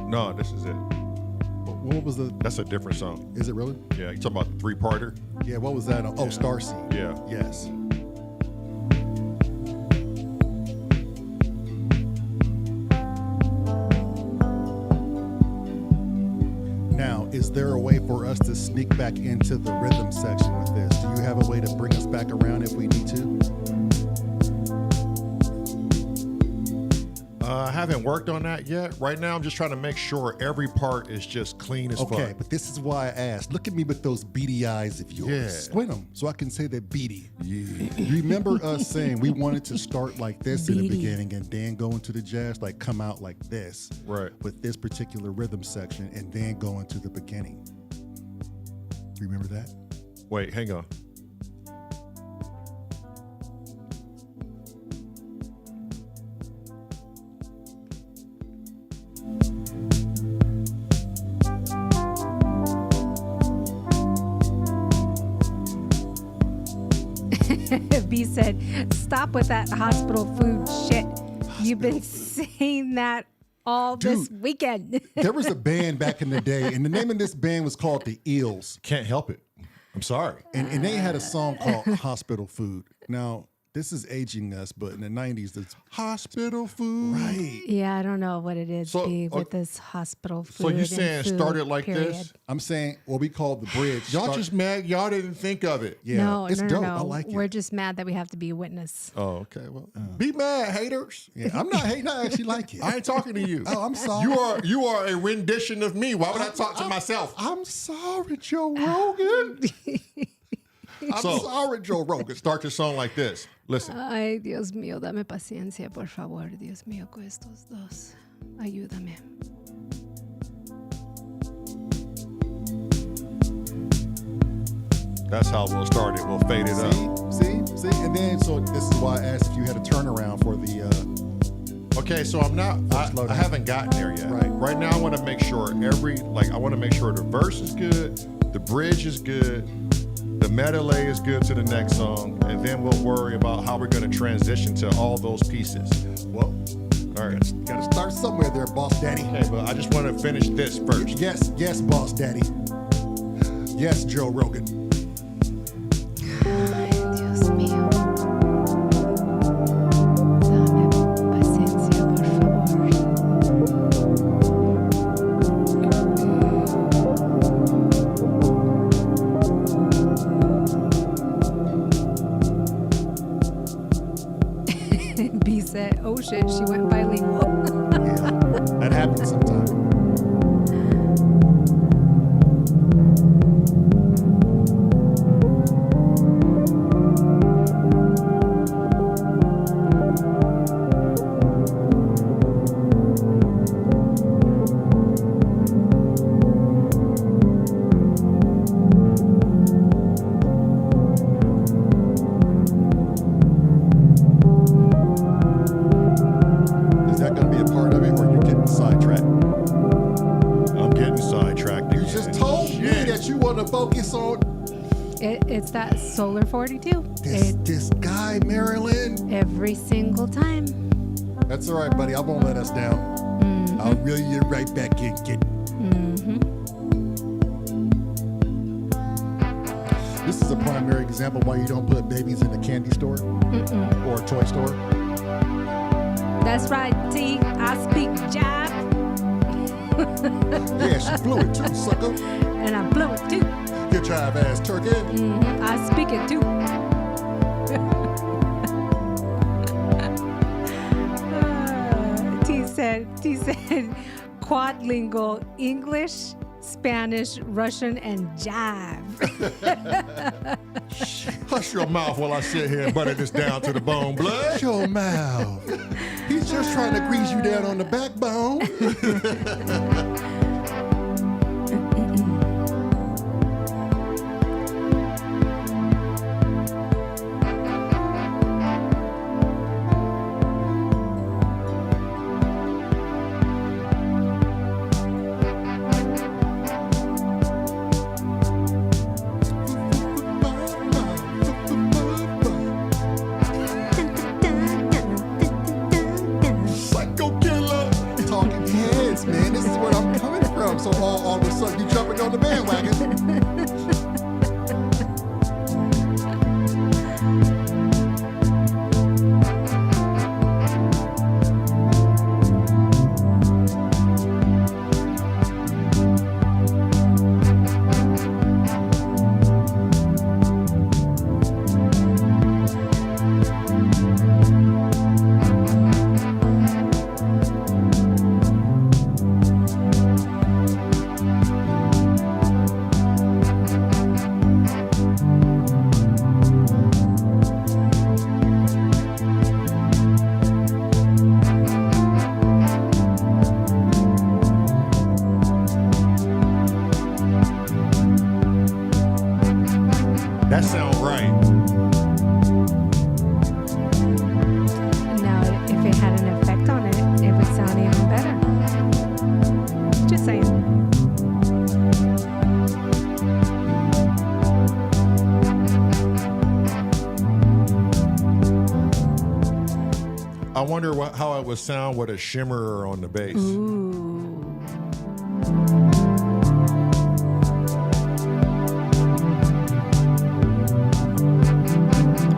No, this is it. What was the? That's a different song. Is it really? Yeah, you talking about the three-parter? Yeah. What was that? Oh, Starseed. Yeah. Yes. Now, is there a way for us to sneak back into the rhythm section with this? Do you have a way to bring us back around if we need to? I haven't worked on that yet. Right now, I'm just trying to make sure every part is just clean as Okay, fuck. but this is why I asked. Look at me with those beady eyes of yours. Yeah. Squint them so I can say they're beady. Yeah. Remember us saying we wanted to start like this in the Beady. beginning and then go into the jazz, like come out like this. Right. With this particular rhythm section and then go into the beginning. Remember that? Wait, hang on. B said, stop with that hospital food shit. You've been saying that all this Dude. weekend. There was a band back in the day, and the name of this band was called the Eels. Can't help it. I'm sorry. And they had a song called Hospital Food. Now, this is aging us, but in the 90s, it's Hospital food. right. Yeah, I don't know what it is, So, B, with okay. this hospital food. So you and saying food, started like period. this? I'm saying what we call the bridge. Y'all Start- just mad y'all didn't think of it. yeah, No, it's no, dope. no, I no. like We're it. just mad that we have to be a witness. Oh, okay. Well, be mad, haters. Yeah, I'm not hating. I actually like it. I ain't talking to you. Oh, I'm sorry. You are a rendition of me. Why would I talk to myself? I'm sorry, Joe Rogan. I'm So- sorry, Joe Rogan. Start your song like this. Listen. Ay, Dios mío, dame paciencia, por favor, Dios mío, con estos dos. Ayúdame. That's how we'll start it. We'll fade it up. See. And then, so this is why I asked if you had a turnaround for the, Okay, so I'm not. slow I down. haven't gotten there yet. Right. Right now, I want to make sure I want to make sure the verse is good, the bridge is good, the medley is good to the next song, and then we'll worry about how we're going to transition to all those pieces. well, All right. gotta start somewhere there, Boss Daddy. Okay, but I just want to finish this first. Yes, Boss Daddy. Yes, Joe Rogan. Ay, Dios mío. Dame paciencia, por favor. B said, oh shit, she went bilingual. Yeah, that happens sometimes. Is that going to be a part of it, or are you getting sidetracked? I'm getting sidetracked. You just told me that you want to focus on It's that Solar 42. this guy, Marilyn. Every single time. That's all right, buddy. I won't let us down. I'll reel you right back in. This is a primary example why you don't put babies in a candy store or a toy store. That's right, T. I speak jive Yeah, she blew it too, sucker. and I blow it too. Get jive ass turkey. I speak it too. T said, quadlingual English, Spanish, Russian, and jive. Hush your mouth while I sit here and butter this down to the bone, blood. Shut your mouth. He's just trying to grease you down on the backbone. Psycho killer. Talking heads, man. This is where I'm coming from. So all of a sudden you jumping on the bandwagon. That sounds right. Now, if it had an effect on it, it would sound even better. Just saying. I wonder how it would sound with a shimmer on the bass. Ooh.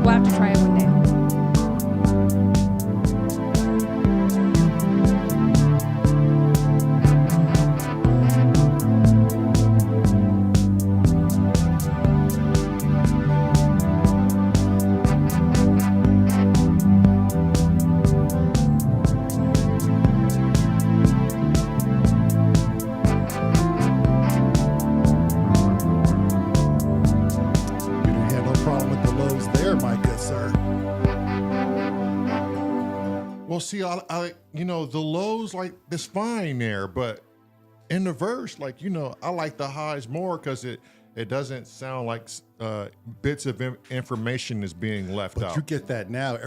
We'll have to try it one day. You didn't have no problem with the lows there, my good sir. Well, see, I the lows, like, it's fine there, but in the verse, like, I like the highs more because it doesn't sound like bits of information is being left But out. you get that now.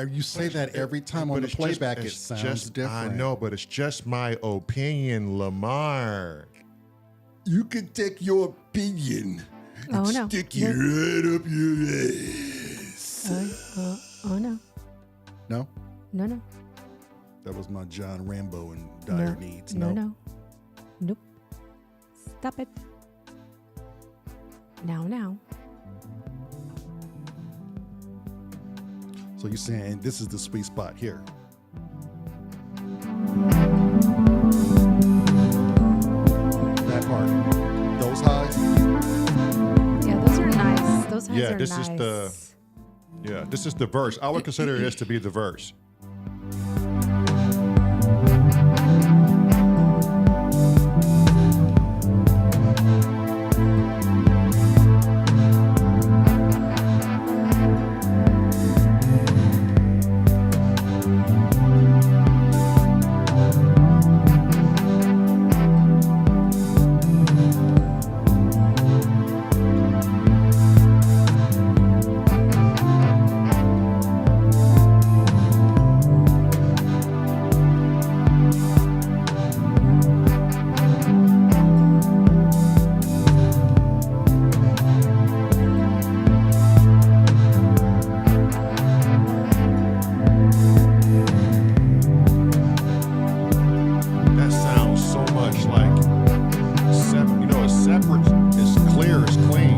You say that every time on the it's playback. just- It it's sounds just- different. I know, but it's just my opinion, Lamar. You can take your opinion Oh, and no. stick it right up your ass. Oh no. No, No, no. that was my John Rambo and Dire No. Needs. No, no. Nope. Stop it. Now. So you're saying this is the sweet spot here. That part. Those highs. Yeah, those are nice. Those highs Yeah, are this nice. is the verse. I would consider this to be the verse. That sounds so much like, a separate is clear, is clean.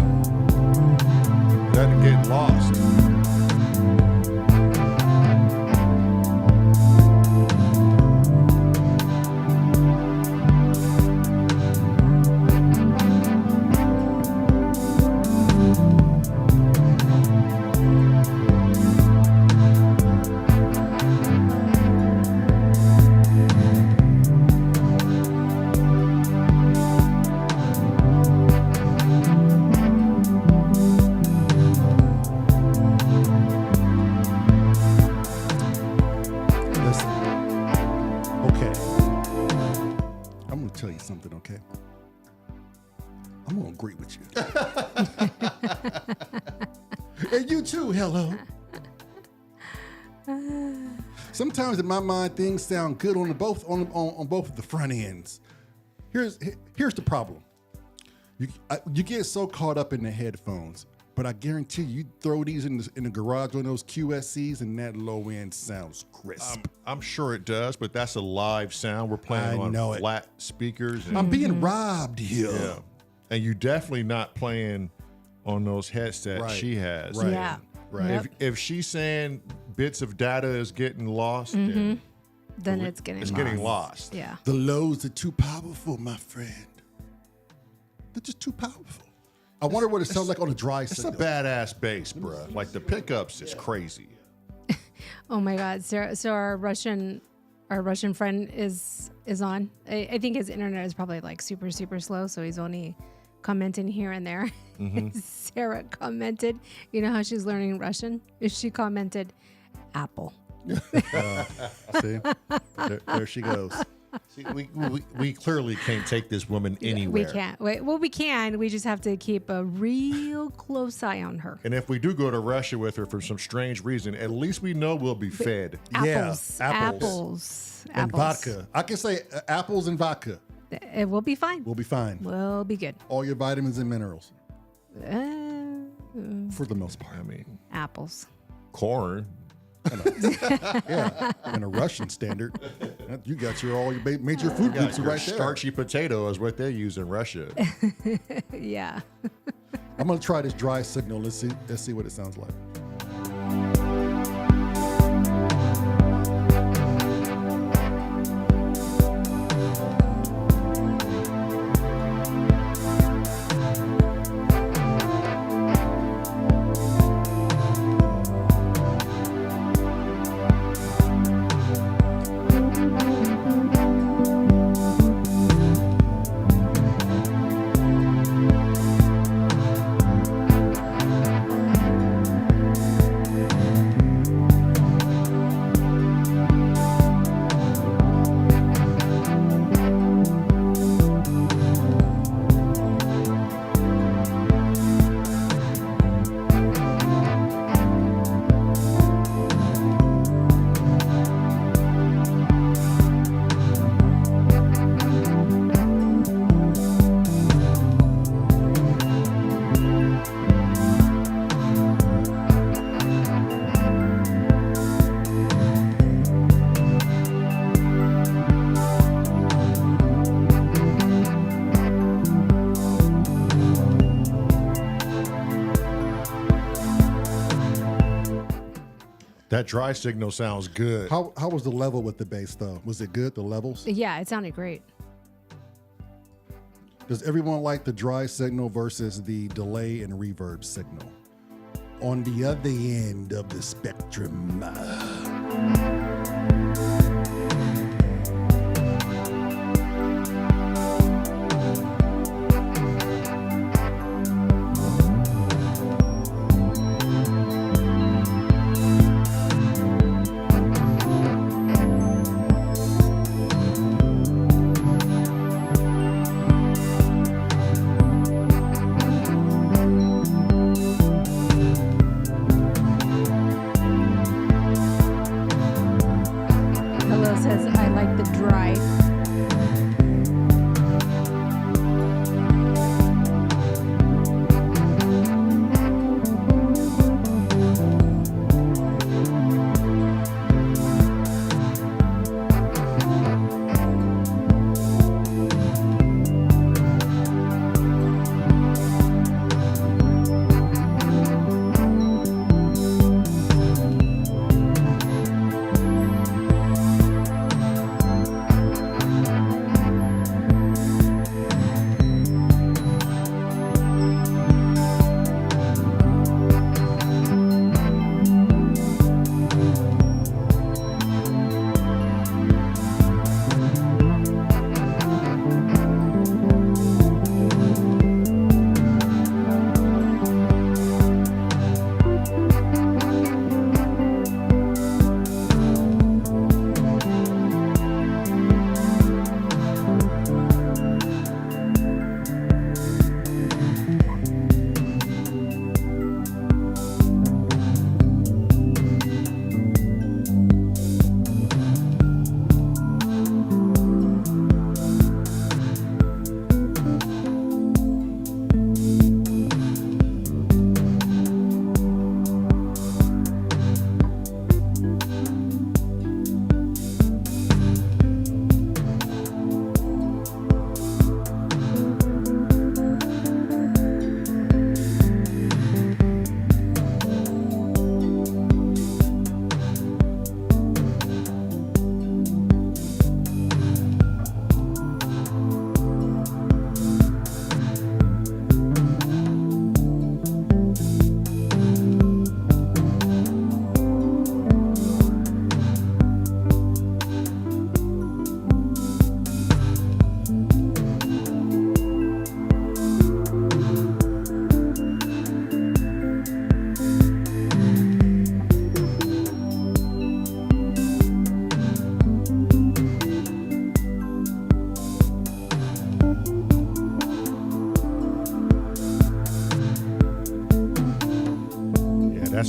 Doesn't get lost. hello. Sometimes in my mind, things sound good on both of the front ends. Here's the problem. You get so caught up in the headphones, but I guarantee you throw these in the garage on those QSCs and that low end sounds crisp. I'm sure it does, but that's a live sound. We're playing on flat speakers. And, I'm being robbed here. yeah, and you definitely not playing on those headsets she has. Right. Yeah. Right. Yep. If she's saying bits of data is getting lost, Then it's getting it's lost. getting lost. Yeah. The lows are too powerful, my friend. They're just too powerful. I wonder what it sounds like on a dry It's a signal. badass bass, bro. Like the pickups is crazy. Oh my God. So our Russian friend is on. I think his internet is probably like super, super slow. So he's only commenting here and there. Sarah commented, you know how she's learning Russian? She commented, Apple. See? There she goes. See, we clearly can't take this woman anywhere. We can't. Well, we can. We just have to keep a real close eye on her. And if we do go to Russia with her for some strange reason, at least we know we'll be fed. Apples. Yeah, apples. And vodka. I can say apples and vodka. It will be fine. We'll be fine. We'll be good. All your vitamins and minerals, Uh, for the most part. I mean, apples. corn. Yeah, in a Russian standard, you got all your major food groups Your right there. starchy potato is what they use in Russia. Yeah. I'm gonna try this dry signal. Let's see what it sounds like. That dry signal sounds good. How was the level with the bass though? Was it good? The levels? Yeah, it sounded great. Does everyone like the dry signal versus the delay and reverb signal? On the other end of the spectrum. Hello says, I like the dry.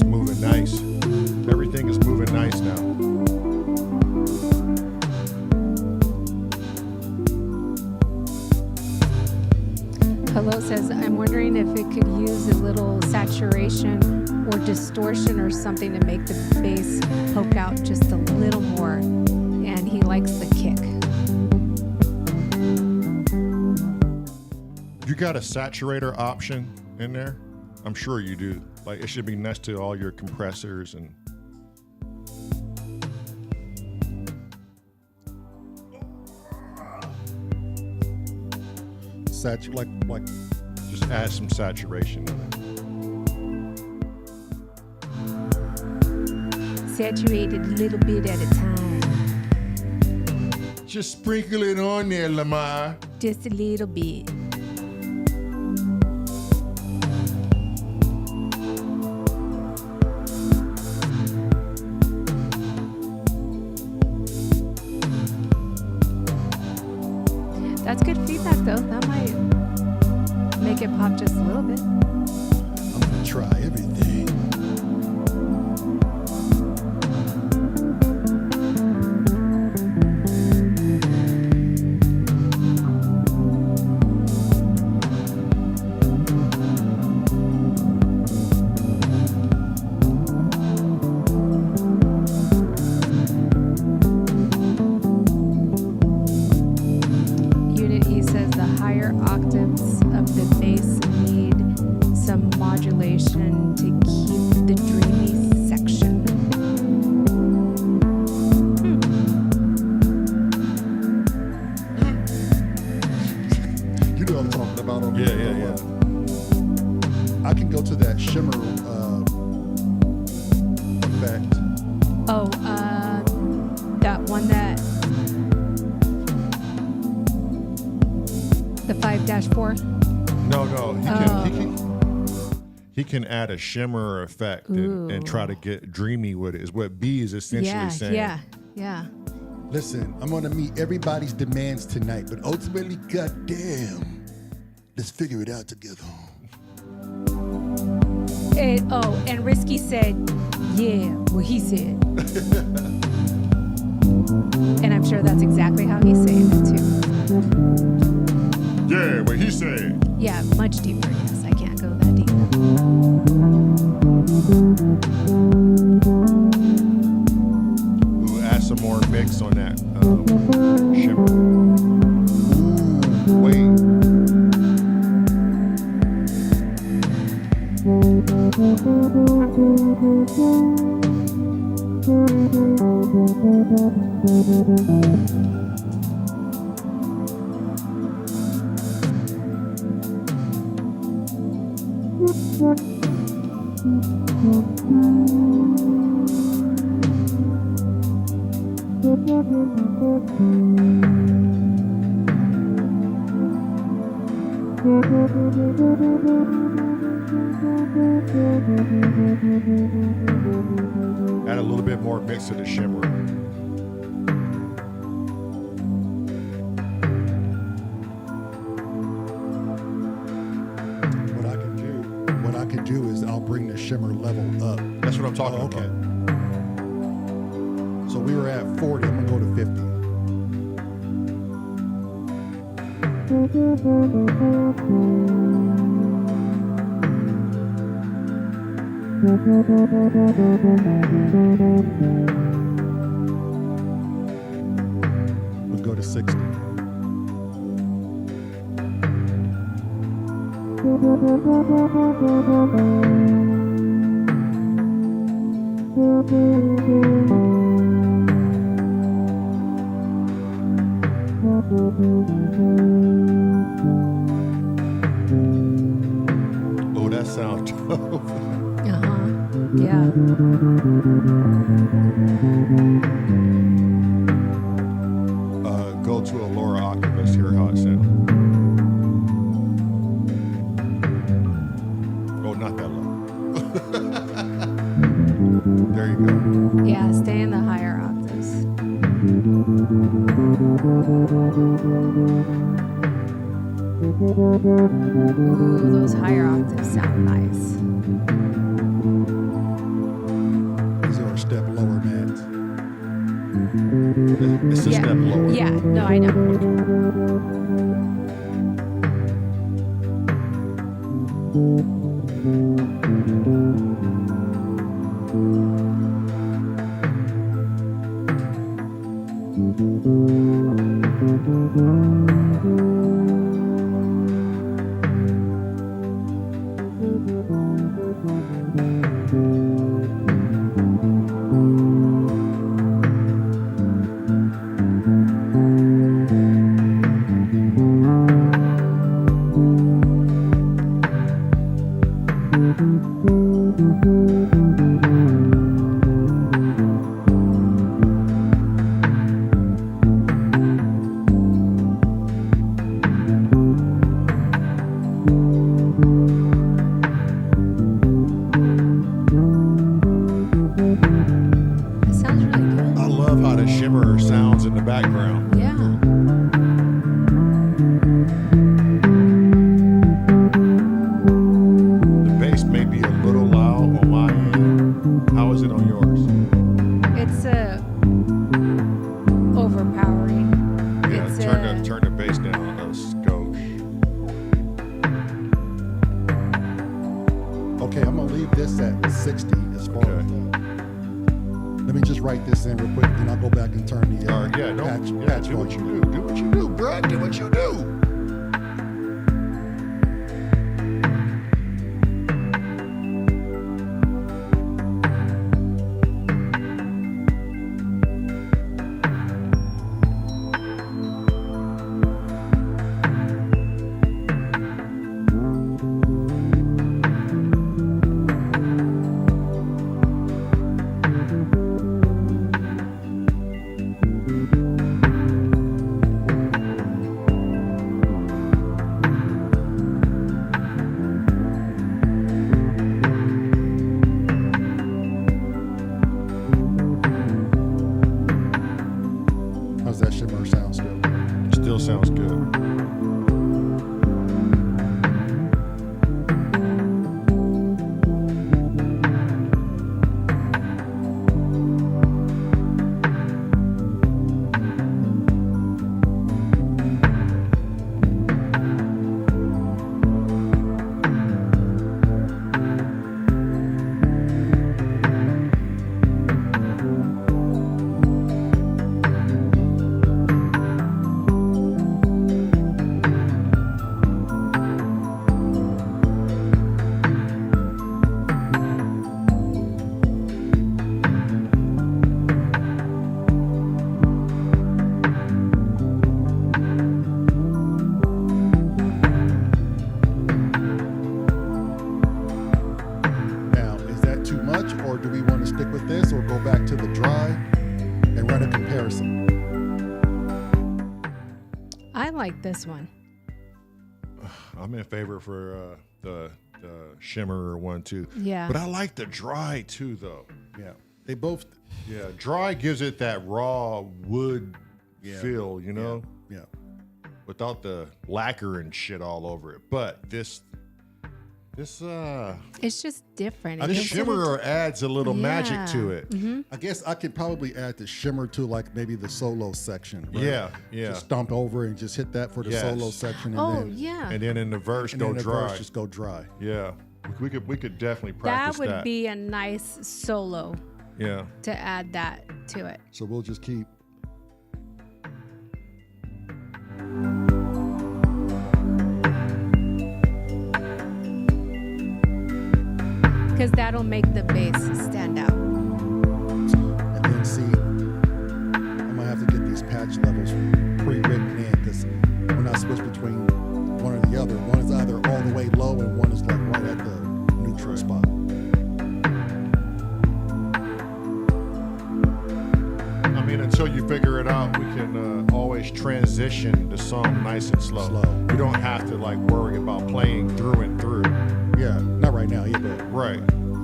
moving nice. Everything is moving nice now. Hello says, I'm wondering if it could use a little saturation or distortion or something to make the bass poke out just a little more. And he likes the kick. You got a saturator option in there? I'm sure you do. Like, it should be next to all your compressors and. Like Just add some saturation in it. Saturated a little bit at a time. Just sprinkle it on there, Lamar. Just a little bit. That's good feedback, though. That might make it pop just a little bit. I'm gonna try everything. Unit E says the higher octaves of the bass need some modulation to keep the dreamy section. You know what I'm talking about. On Yeah. I can go to that shimmer effect. Oh, that one that the 5-4. No. He can add a shimmer effect and try to get dreamy with it. Is what B is essentially saying. Yeah. Listen, I'm gonna meet everybody's demands tonight, but ultimately, goddamn, let's figure it out together. And Risky said, yeah, what he said. And I'm sure that's exactly how he's saying it too. Yeah, what he said. Yeah, much deeper. Yes, I can't go that deep. Ooh, add some more mix on that shimmer. Ooh, wait. Add a little bit more mix to the shimmer. What I can do is I'll bring the shimmer level up. That's what I'm talking okay. about. So we were at 40. I'm gonna go to 50. We'll go to 60. Oh, that sounds dope. Yeah. Go to a lower octave. Let's hear how it sounds. Oh, not that low. There you go. Yeah, stay in the higher octaves. Ooh, those higher octaves sound nice. No, I know. It sounds really good. I love how the shimmer sounds in the background. Yeah. The bass may be a little loud on my end. How is it on yours? It's overpowering. Yeah, It's turn the bass down a skosh. Okay, I'm gonna leave this at 60 as far Okay. as let me just write this in real quick, then I'll go back and turn the All right, yeah, patch do what you volume. do. Do what you do, bro. Do what you do. How's that shimmer sound still? Still sounds good. Now, is that too much, or do we want to stick with this, or go back to the dry and run a comparison? I like this one. I'm in favor for the shimmer one too. Yeah. But I like the dry too, though. Yeah, they both. Yeah, dry gives it that raw wood Yeah. feel, you know, Yeah, without the lacquer and shit all over it. But this It's just different. this It gives it a- shimmer adds a little magic to Yeah. it. I guess I could probably add the shimmer to like maybe the solo section. Right? Yeah, yeah. Just stomp over and just hit that for the Yes. solo section, and Oh then yeah. And then in the verse, and go then the dry. verse just go dry. Yeah, we could definitely That practice would be a nice solo Yeah. to add that to it. So we'll just keep. Because that'll make the bass stand out. And then see, I'm gonna have to get these patch levels pre-written in, because when I switch between one or the other, one is either all the way low and one is like right at the neutral spot. I mean, until you figure it out, we can always transition the song nice and slow. Slow. You don't have to like worry about playing through and through. Yeah, not right now, yeah, but Right.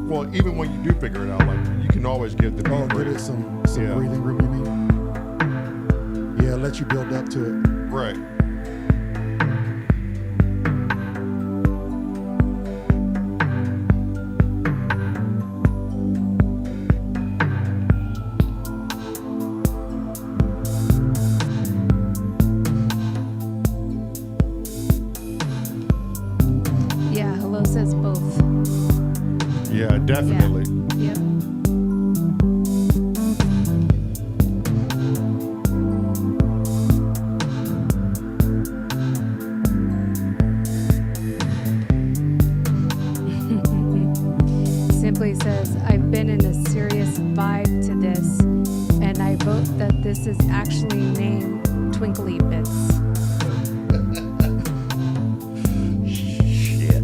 Well, even when you do figure it out, like you can always give the beat give break. it some Yeah. breathing room, you mean? Yeah, let you build up to it. Right. Definitely. Yep. Simply says, I've been in a serious vibe to this, and I vote that this is actually named Twinkly Bits. Shit.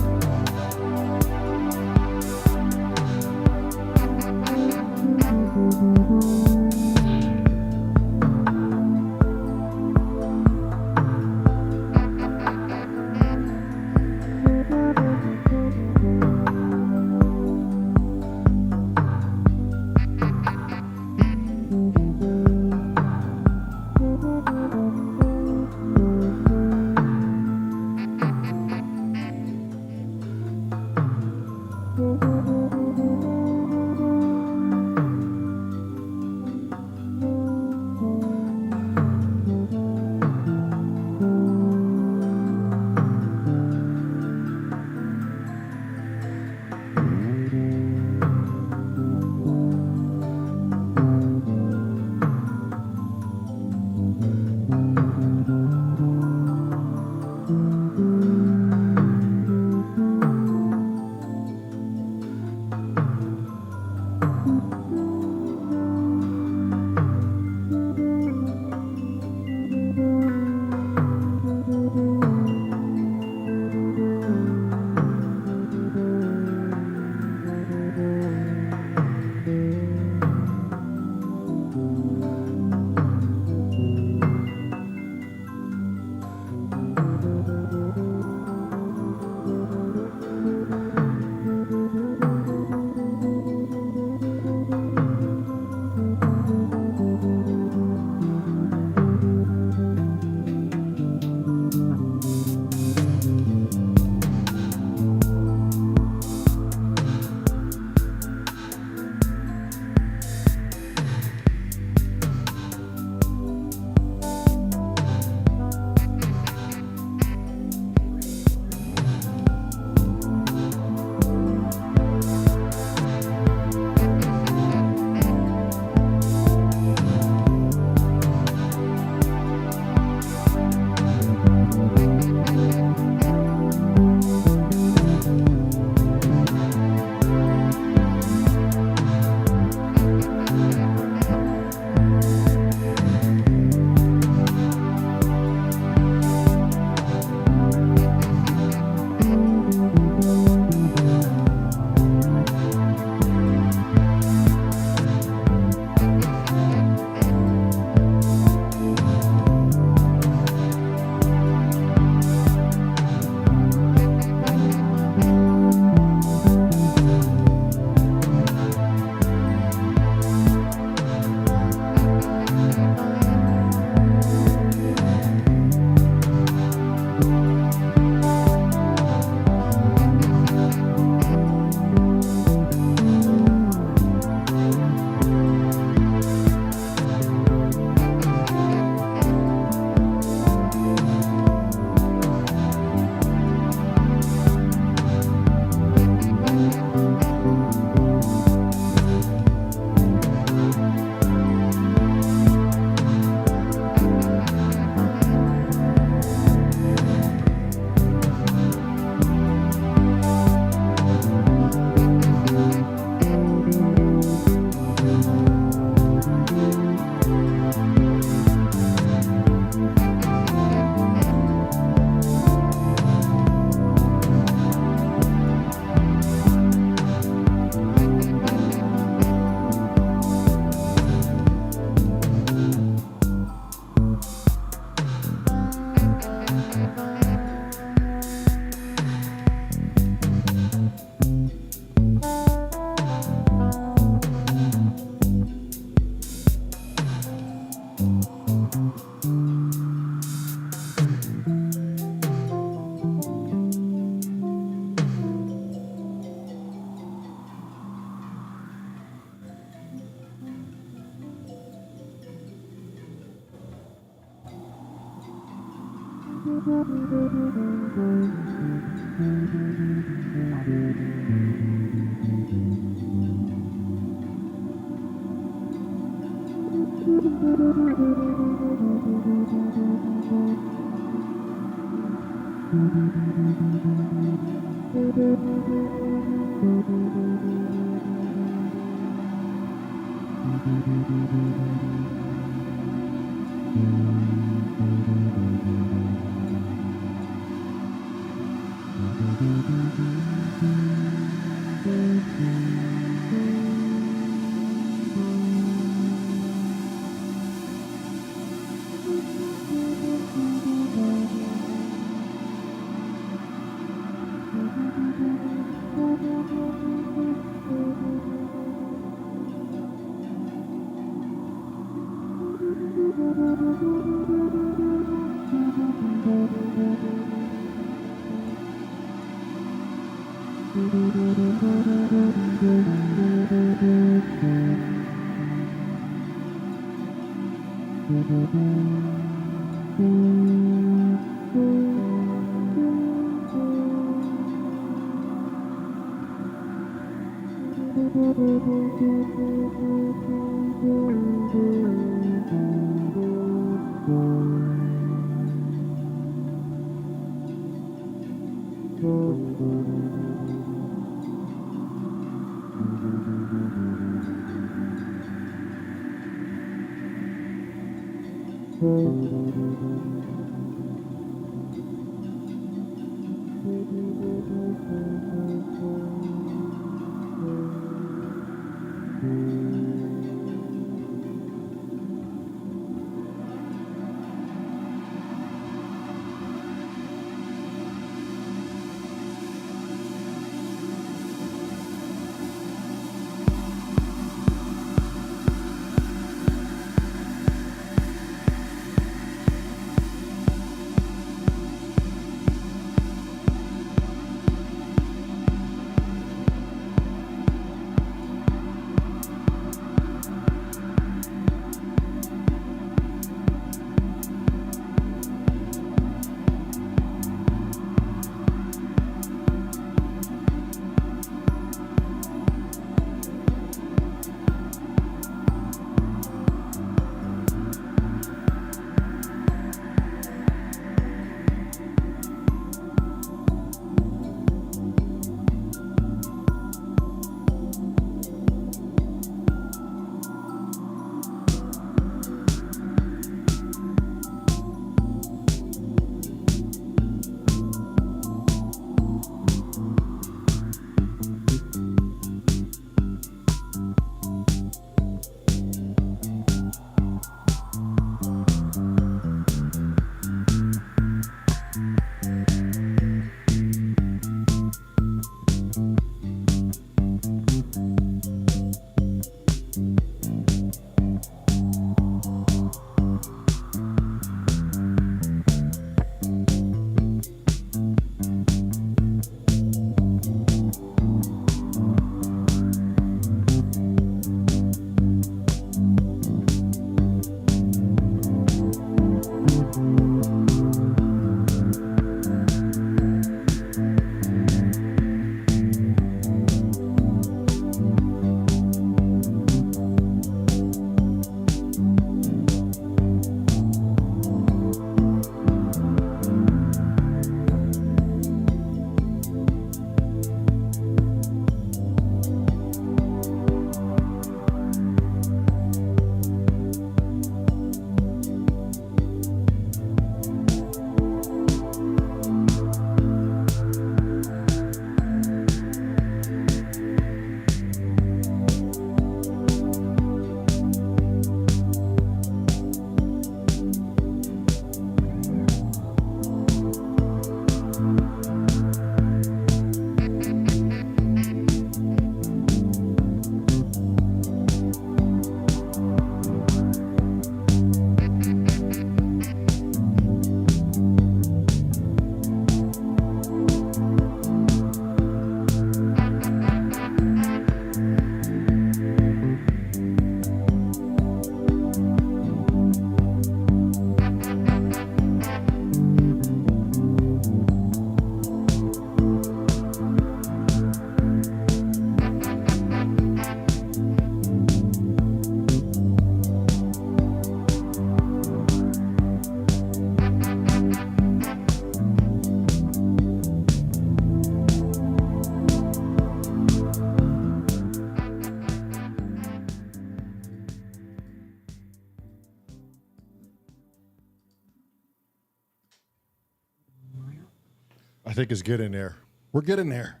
think it's getting there. We're getting there.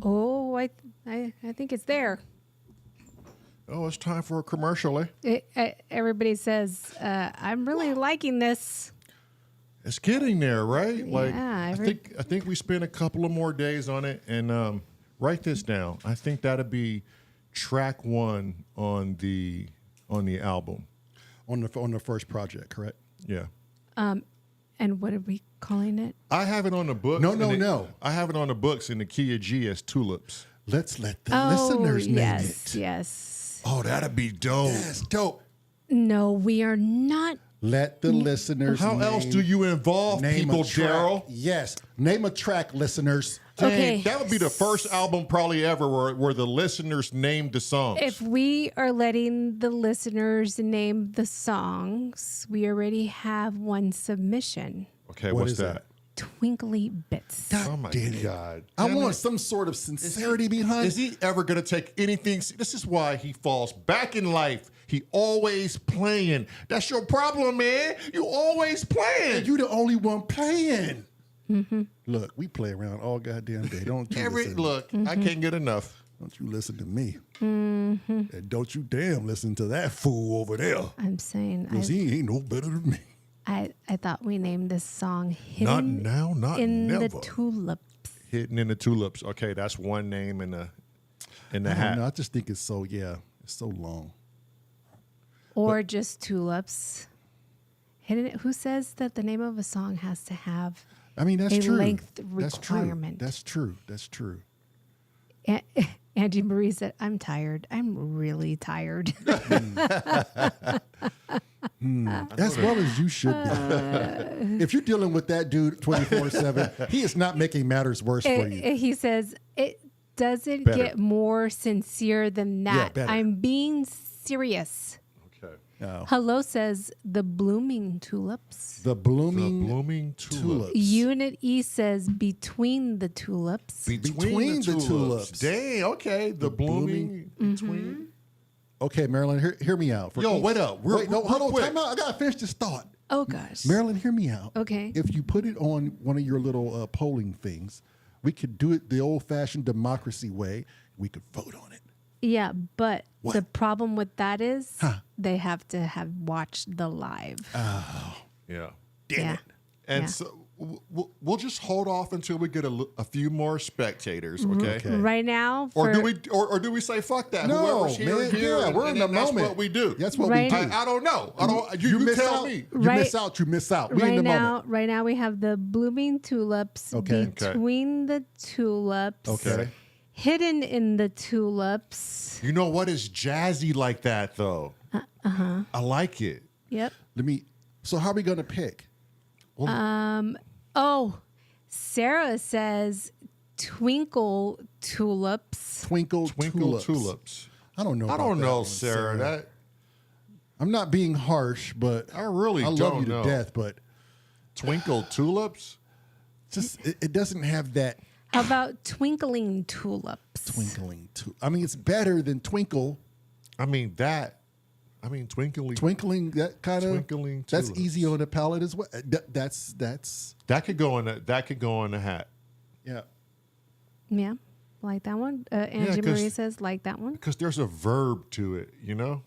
Oh, I think it's there. Oh, it's time for a commercial, eh? Everybody says, I'm really liking this. It's getting there, right? Like Yeah, I think we spent a couple of more days on it, and write this down. I think that'll be track 1 on the album. On the first project, correct? Yeah. And what are we calling it? I have it on the books. No. I have it on the books in the key of G as Tulips. Let's let the listeners name it. Yes. Oh, that'd be dope. That's dope. No, we are not. Let the listeners How else do you involve people, Daryl? Yes. Name a track, listeners. Dang, Okay. that would be the first album probably ever where the listeners named the songs. If we are letting the listeners name the songs, we already have one submission. Okay, What what's is that? Twinkly Bits. Oh my Damn it. God. I Damn want it. some sort of sincerity behind Is he ever going to take anything? This is why he falls back in life. He always playing. That's your problem, man. You always playing. You the only one playing. Mm-hmm. Look, we play around all goddamn day. Don't you listen. Look, I can't get enough. Don't you listen to me. Mm-hmm. And don't you damn listen to that fool over there. I'm saying, Because he ain't no better than me. I thought we named this song Not Hidden now, not in never. the Tulips. Hidden in the Tulips. Okay, that's one name in the I hat. don't know. I just think it's so long. Or just Tulips. Hidden. Who says that the name of a song has to have I mean, that's a true. length That's true. requirement? That's true. That's true. Angie Marie said, I'm tired. I'm really tired. As well as you should be. If you're dealing with that dude 24/7, he is not making matters worse for you. He says, it doesn't Better. get more sincere than that. better. I'm being serious. Okay. Oh. Hello says the blooming tulips. The blooming, blooming tulips. tulips. Unit E says between the tulips. Between the tulips. Dang, okay. The blooming between. Okay, Marilyn, hear me out. Yo, wait up. Wait, no, hold on. quick. Time out. I got to finish this thought. Oh, gosh. Marilyn, hear me out. Okay. If you put it on one of your little polling things, we could do it the old-fashioned democracy way. We could vote on it. Yeah, but What? the problem with that is they have to have watched the live. Yeah. yeah. And Yeah. so we'll just hold off until we get a few more spectators, okay? Right now, Or for- do we say fuck that? No, Whoever's here, man. here, Yeah, and- we're in and the that's moment. what we do. That's what Right. we do. I don't know. I don't. You miss tell out. me. You Right. miss out. You miss out. We in right the now, moment. right now we have the blooming tulips Okay. between the tulips. Okay. Hidden in the tulips. You know what is jazzy like that though? I like it. Yep. So how are we going to pick? Oh, Sarah says twinkle tulips. Twinkle Tulips. tulips. I don't know. I about don't that know, one, Sarah. That I'm not being harsh, but I really love don't you to know. death, but twinkle tulips. just it doesn't have that How about twinkling tulips? twinkling. I mean, it's better than twinkle. I mean twinkly. Twinkling, that kind of Twinkling That's tulips. easy on the palate as well. That's That could go in. That could go in the hat yeah. Yeah, like that one. Angie 'cause- Marie says like that one. because there's a verb to it. You know,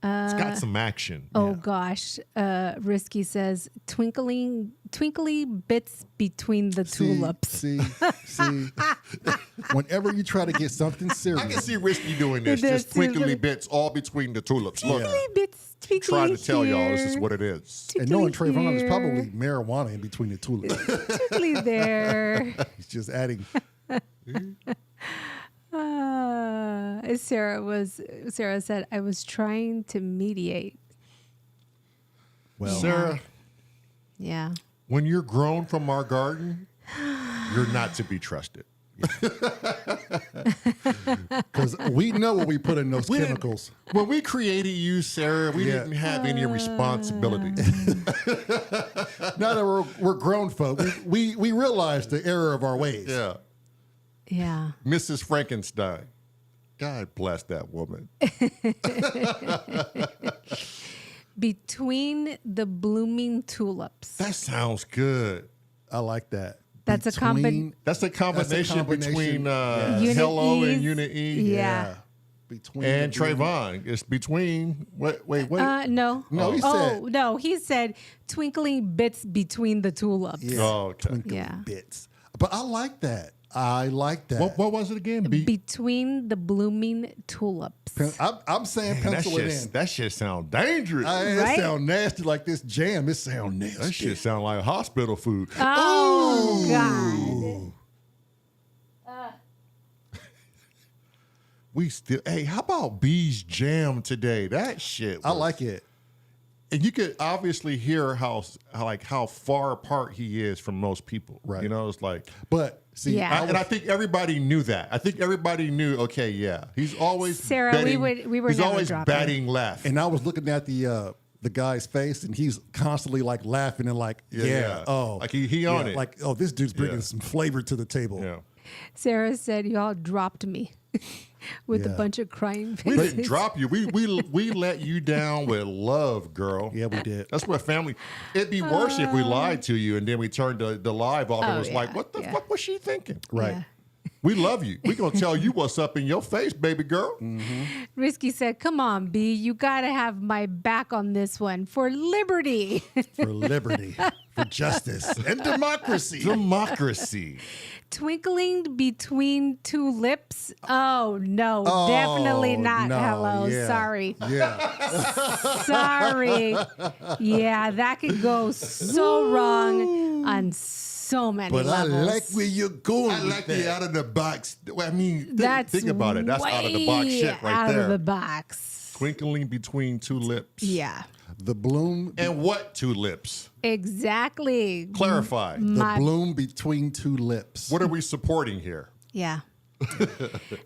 it's got some action. Oh gosh, Risky says twinkly bits between the tulips. See. Whenever you try to get something I serious, can see Risky doing this. There's Just twinkly twinkly- bits all between the tulips. Look, Twinkly bits, twinkly trying to tell y'all this is here, what it is. and knowing twinkly Trayvon, there's here, probably marijuana in between the tulips. twinkly there. He's just adding. Sarah said, I was trying to mediate. Well, Sarah, Yeah. when you're grown from our garden, you're not to be trusted. because we know what we put in those chemicals. When we created you, Sarah, we Yeah. didn't have any responsibility. Now that we're grown folk, we realize the error of our ways. Yeah. Yeah. Mrs. Frankenstein. God bless that woman. Between the blooming tulips. That sounds good. I like that. That's a That's a combination between Unit Hello E's. and Unit E. Yeah. Between And the bloom- Trayvon. It's between. Wait. No. No, he said. No, he said twinkling bits between the tulips. Yeah, Oh, okay. twinkling Yeah. bits. But I like that. I like that. What was it again? Between the blooming tulips. I'm saying pencil it in. That shit sound dangerous. It Right? sound nasty like this jam. It sound nasty. That shit sound like hospital food. Oh, God. We still. Hey, how about B's jam today? That shit. I was- like it. And you could obviously hear how far apart he is from most people. Right. You know, it's like. But see, Yeah. And I think everybody knew that. I think everybody knew. Okay, yeah, he's always Sarah, betting, we were he's never always dropping. batting left. and I was looking at the guy's face, and he's constantly like laughing and like, Yeah. oh, Like he on it. like, oh, this dude's bringing Yeah. some flavor to the table. Yeah. Sarah said y'all dropped me with a Yeah. bunch of crying We faces. didn't drop you. We let you down with love, girl. Yeah, we did. That's what family. It'd be worse if we lied to you and then we turned the live off and Oh, it was like, yeah, what the yeah. fuck was she thinking? Right. Yeah. We love you. We gonna tell you what's up in your face, baby girl. Risky said, come on, B, you got to have my back on this one for liberty. For liberty, for justice, and democracy. Democracy. Twinkling between two lips? Oh, no, definitely not. no, Hello, yeah. Sorry. Yeah. Sorry. Yeah, that could go so wrong on so many But I levels. like where you're going. I like the out of the box. I mean, That's think about it. That's out of the box way shit right out there. of the box. Twinkling between two lips. Yeah, The bloom, And what two lips? exactly. Clarify. the bloom between two lips. What are we supporting here? Yeah.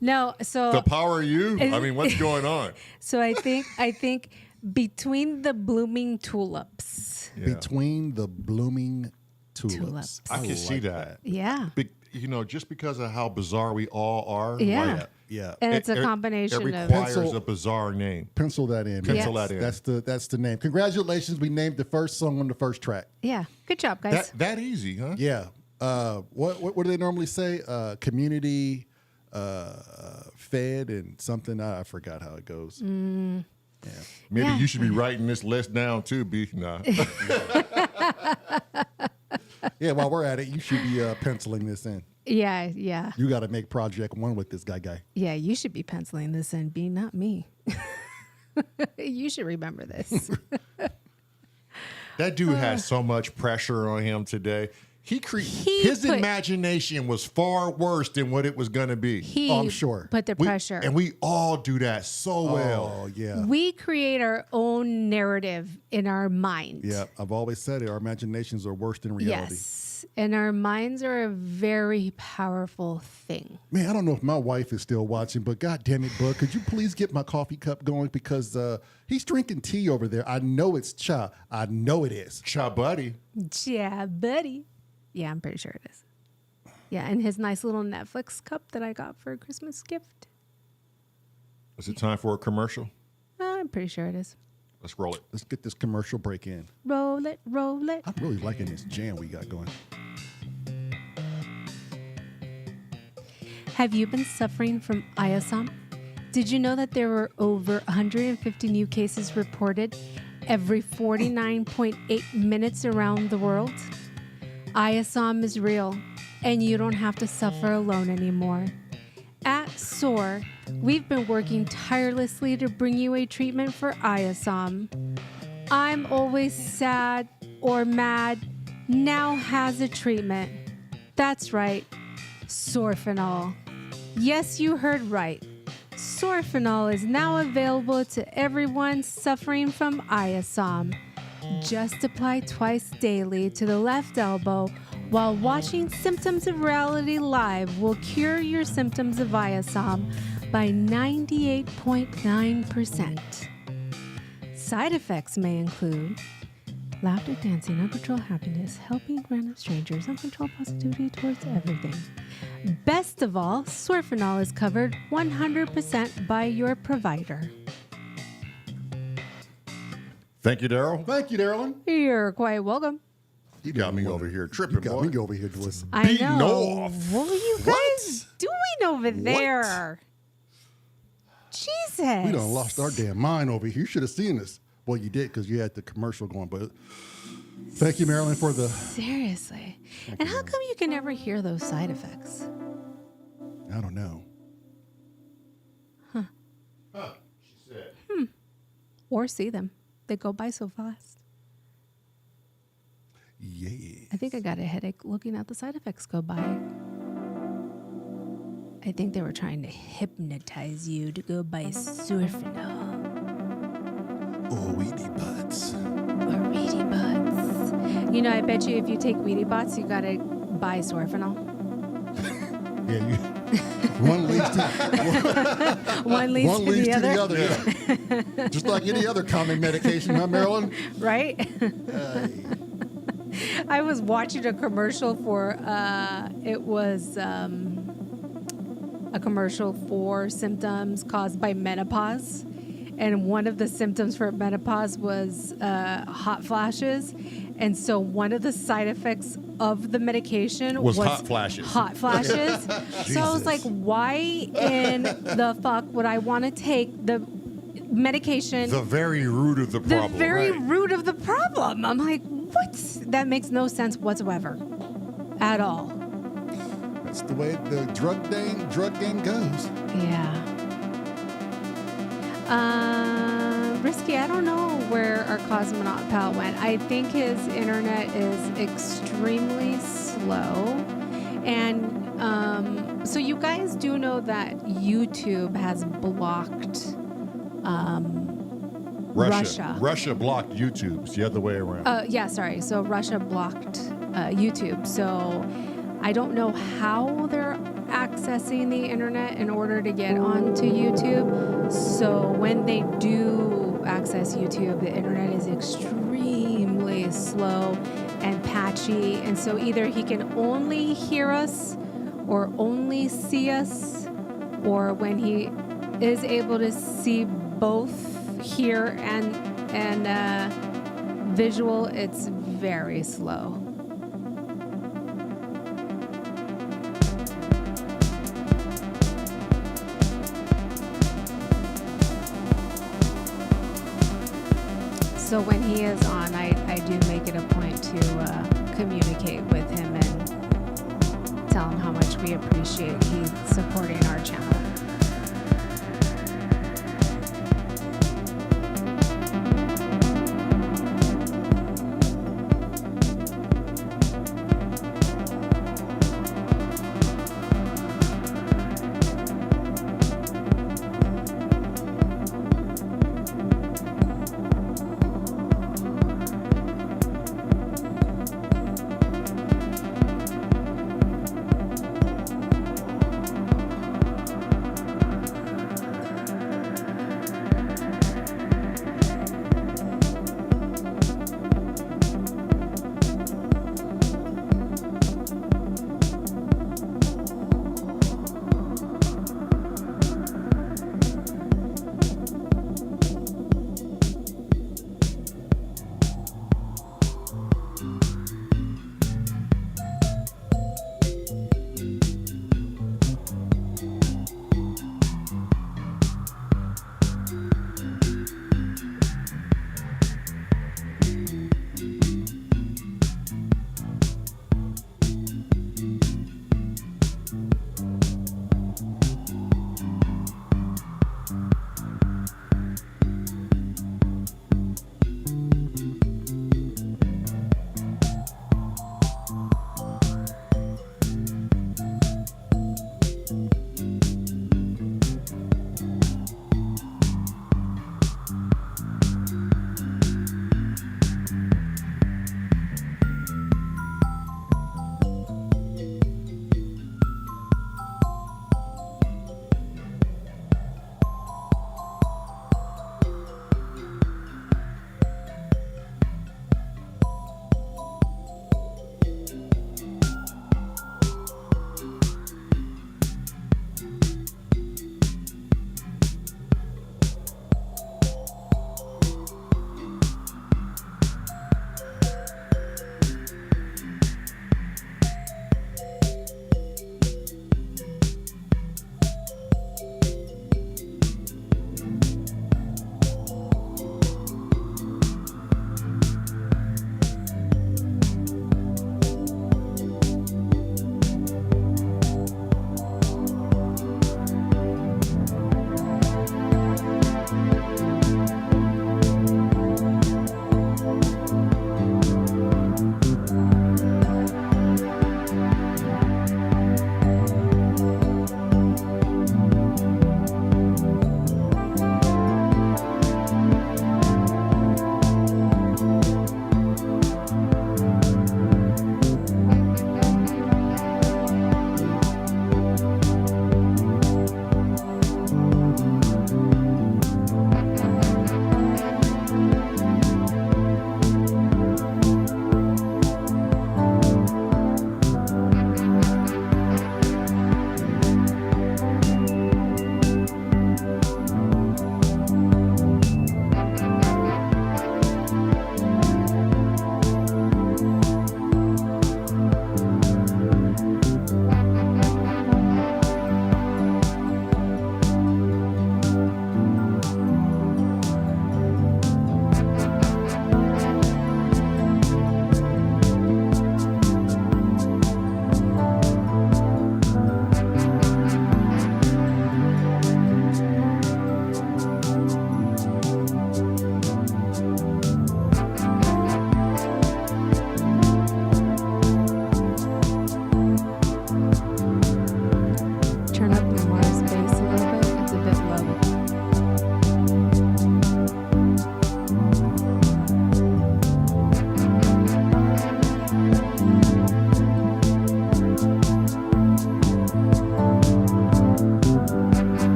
No, so The power of you? I mean, what's going on? so I think between the blooming tulips. Yeah. Between the blooming tulips. Tulips. I can see that. Yeah. You know, just because of how bizarre we all are. Yeah. like, Yeah. And it's a it combination of requires Pencil- a bizarre name. Pencil that in. Pencil Yes. that in. That's the name. Congratulations, we named the first song on the first track. yeah. Good job, guys. That easy, huh? Yeah. What do they normally say? Community fed and something. I forgot how it goes. Mm. Maybe Yeah. you should be writing this list down too, B. Nah. Yeah. While we're at it, you should be penciling this in. Yeah, yeah. You got to make project one with this guy. Yeah, you should be penciling this in, B, not me. You should remember this. That dude has so much pressure on him today. He His put- imagination was far worse than what it was going to be. He I'm sure. put the We- pressure. And we all do that so well. Oh yeah. We create our own narrative in our mind. Yeah. I've always said it. Our imaginations are worse than reality. Yes. And our minds are a very powerful thing. Man, I don't know if my wife is still watching, but God damn it, Bud, could you please get my coffee cup going? Because he's drinking tea over there. I know it's cha. I know it is. Cha buddy. Yeah, buddy. Yeah, I'm pretty sure it is. Yeah, and his nice little Netflix cup that I got for a Christmas gift. Is it time for a commercial? I'm pretty sure it is. Let's roll it. Let's get this commercial break in. Roll it, roll it. I'm really liking this jam we got going. Have you been suffering from ISOM? Did you know that there were over 150 new cases reported every 49.8 minutes around the world? ISOM is real, and you don't have to suffer alone anymore. At S.O.R, we've been working tirelessly to bring you a treatment for ISOM. I'm always sad or mad now has a treatment. That's right, Sorfinol. Yes, you heard right. Sorfinol is now available to everyone suffering from ISOM. Just apply twice daily to the left elbow while watching Symptoms of Reality Live will cure your symptoms of ISOM by 98.9%. Side effects may include laughter, dancing, uncontrolled happiness, helping random strangers, uncontrolled positivity towards everything. Best of all, Sorfinol is covered 100% by your provider. Thank you, Daryl. Thank you, Darylyn. You're quite welcome. You got me over here tripping, You got boy. me over here doing I Beating know. off. What were you guys doing over there? Jesus. We done lost our damn mind over here. You should have seen us. Well, you did because you had the commercial going. But thank you, Marilyn, for the. Seriously. And how come you can never hear those side effects? I don't know. She said. Or see them? They go by so fast. Yeah. I think I got a headache looking at the side effects go by. I think they were trying to hypnotize you to go buy Surfenol Oh, weedy butts. or Weedy Butts. You know, I bet you if you take Weedy Butts, you gotta buy Surfenol. Yeah, you. One leads to One leads one to leads the to other, the other. Yeah. Just like any other common medication, huh, Marilyn? right? I was watching a commercial for it was a commercial for symptoms caused by menopause, and one of the symptoms for menopause was hot flashes, and so one of the side effects of the medication Was hot flashes. Hot flashes. So I was like, why in the fuck would I want to take the medication? The very root of the The problem. very right? root of the problem. I'm like, what? That makes no sense whatsoever. At all. That's the way the drug game goes. Yeah. Risky, I don't know where our cosmonaut pal went. I think his internet is extremely slow. And so you guys do know that YouTube has blocked Russia. Russia blocked YouTube. It's the other way around. Yeah, sorry. So Russia blocked YouTube. So I don't know how they're accessing the internet in order to get onto YouTube. So when they do access YouTube, the internet is extremely slow and patchy. And so either he can only hear us or only see us, or when he is able to see both hear and visual, it's very slow. So when he is on, I do make it a point to communicate with him and tell him how much we appreciate he's supporting our channel.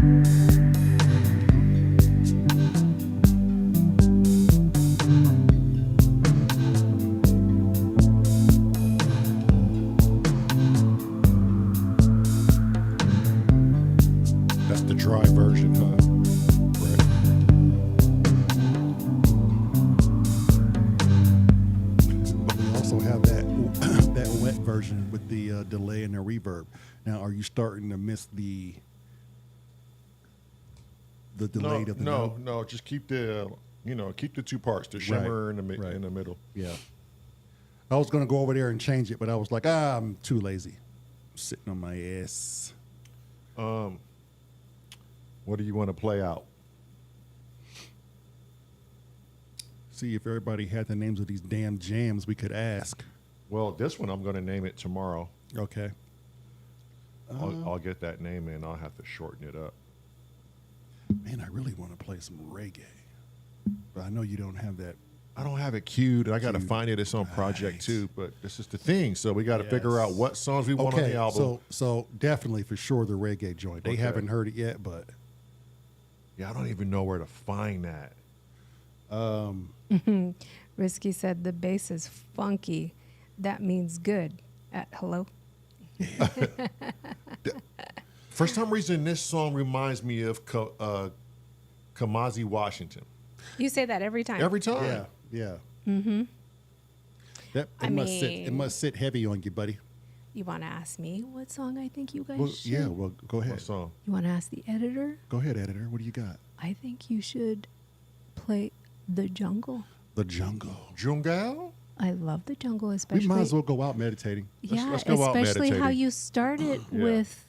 That's the dry version, huh? Right. But we also have that that wet version with the delay and the reverb. Now, are you starting to miss the delay of the note? No. Just keep the keep the two parts, the shimmer in the middle. Yeah. I was gonna go over there and change it, but I was like, I'm too lazy. I'm sitting on my ass. What do you want to play out? See if everybody had the names of these damn jams we could ask. Well, this one I'm going to name it tomorrow. Okay. I'll get that name in. I'll have to shorten it up. Man, I really want to play some reggae, but I know you don't have that. I don't have it queued. I got to find it its own project too. But this is the thing. So we got to figure out what songs we want on the album. So definitely for sure the reggae joint. They haven't heard it yet, but yeah, I don't even know where to find that. Risky said the bass is funky. That means good. Hello? For some reason, this song reminds me of Kamasi Washington. You say that every time. Every time. Yeah. Mm-hmm. It must sit heavy on you, buddy. You want to ask me what song I think you guys should? Well, go ahead. What song? You want to ask the editor? Go ahead, editor. What do you got? I think you should play The Jungle. The Jungle. Jungle? I love The Jungle, especially. We might as well go out meditating. Let's go out especially how meditating. you started with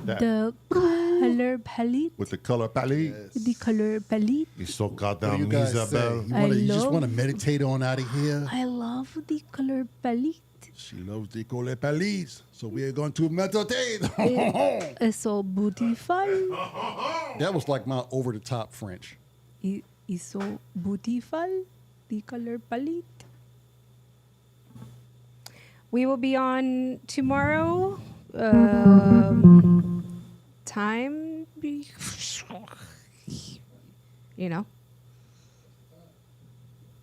That. the color palette. With the color palette. The color palette. It's so What do goddamn you guys say? Isabel. You just love- want to meditate on out of here? I love the color palette. She loves the color palette, so we are going to meditate. It's so beautiful. That was like my over-the-top French. It's so beautiful. The color palette. We will be on tomorrow. Time,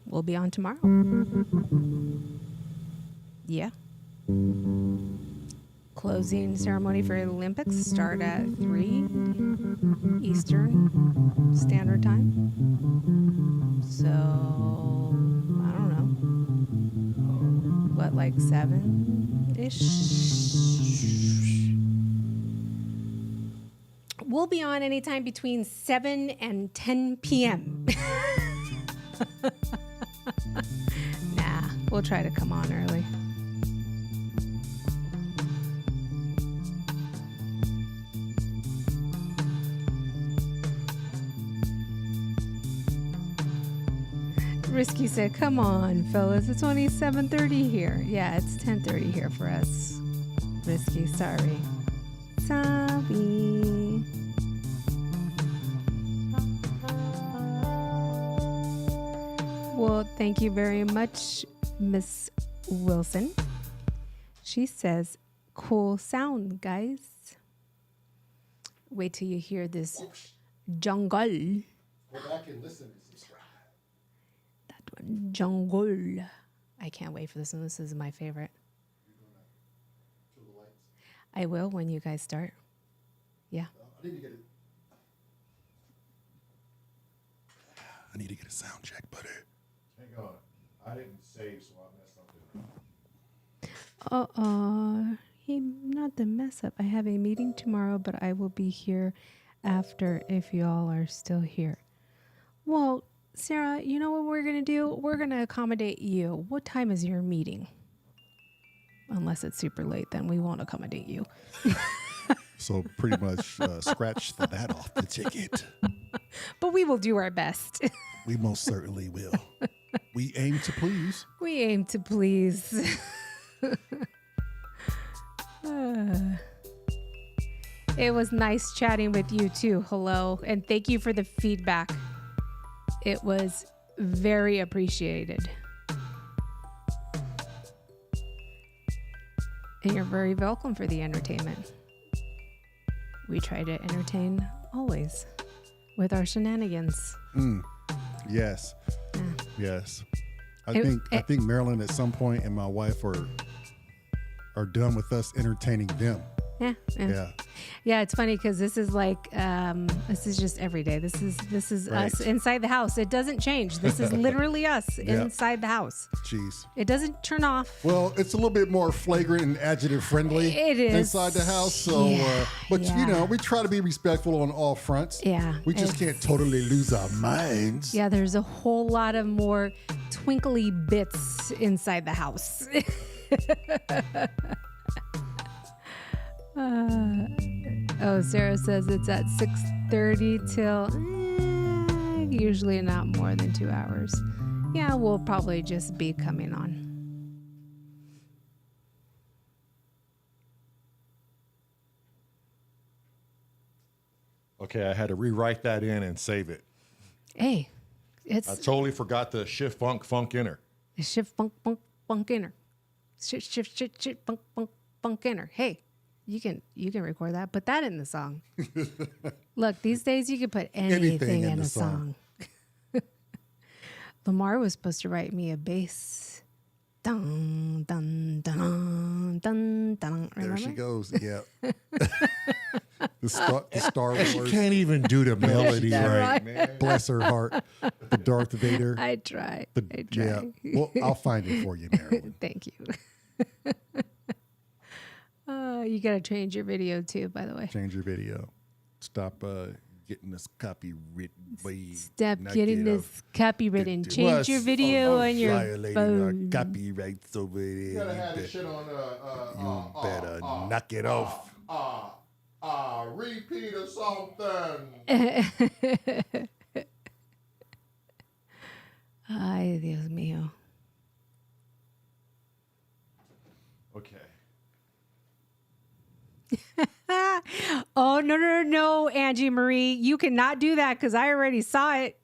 we'll be on tomorrow. Yeah. Closing ceremony for Olympics start at 3 Eastern Standard Time. So, I don't know. What, like 7-ish? We'll be on anytime between 7 and 10 p.m. Nah, we'll try to come on early. Risky said, come on, fellas. It's only 7:30 here. Yeah, it's 10:30 here for us. Risky, sorry. Sorry. Well, thank you very much, Miss Wilson. She says, cool sound, guys. Wait till you hear this jungle. Go back and listen and subscribe. That one, jungle. I can't wait for this one. This is my favorite. I will when you guys start. Yeah. I need to get a sound check, buddy. Hang on. I didn't save, so I messed something up. Not the mess up. I have a meeting tomorrow, but I will be here after if y'all are still here. Well, Sarah, you know what we're going to do? We're going to accommodate you. What time is your meeting? Unless it's super late, then we won't accommodate you. So pretty much scratch that off the ticket. But we will do our best. We most certainly will. We aim to please. We aim to please. It was nice chatting with you too. Hello. And thank you for the feedback. It was very appreciated. And you're very welcome for the entertainment. We try to entertain always with our shenanigans. Yes. Yeah. Yes. I think Marilyn at some point and my wife are done with us entertaining them. Yeah, it's funny because this is like this is just every day. This is Right. us inside the house. It doesn't change. This is literally us inside the house. Jeez. It doesn't turn off. Well, it's a little bit more flagrant and adjective friendly. It is. Inside the house. So, but you know, we try to be respectful on all fronts. Yeah, We just can't totally lose our minds. Yeah, there's a whole lot of more twinkly bits inside the house. Sarah says it's at 6:30 till usually not more than 2 hours. Yeah, we'll probably just be coming on. Okay, I had to rewrite that in and save it. Hey, I it's totally forgot the shift funk inner. shift funk inner. Shift funk inner. Hey, you can record that. Put that in the song. Look, these days you can put anything in a song. Lamar was supposed to write me a bass. Dun dun dun dun dun. Remember? There she goes. Yeah. the Star She Wars. can't even do the melody right, man. Bless her heart. The Darth Vader. I try. Yeah. Well, I'll find it for you, Marilyn. Thank you. You got to change your video too, by the way. Change your video. Stop getting this copyright. Stop getting this copywritten. Change your video on your violating phone. our copyrights over there. You gotta have this shit on You better knock it off. Repeat or something. Ay, Dios mío. Okay. Oh, no, Angie Marie. You cannot do that because I already saw it.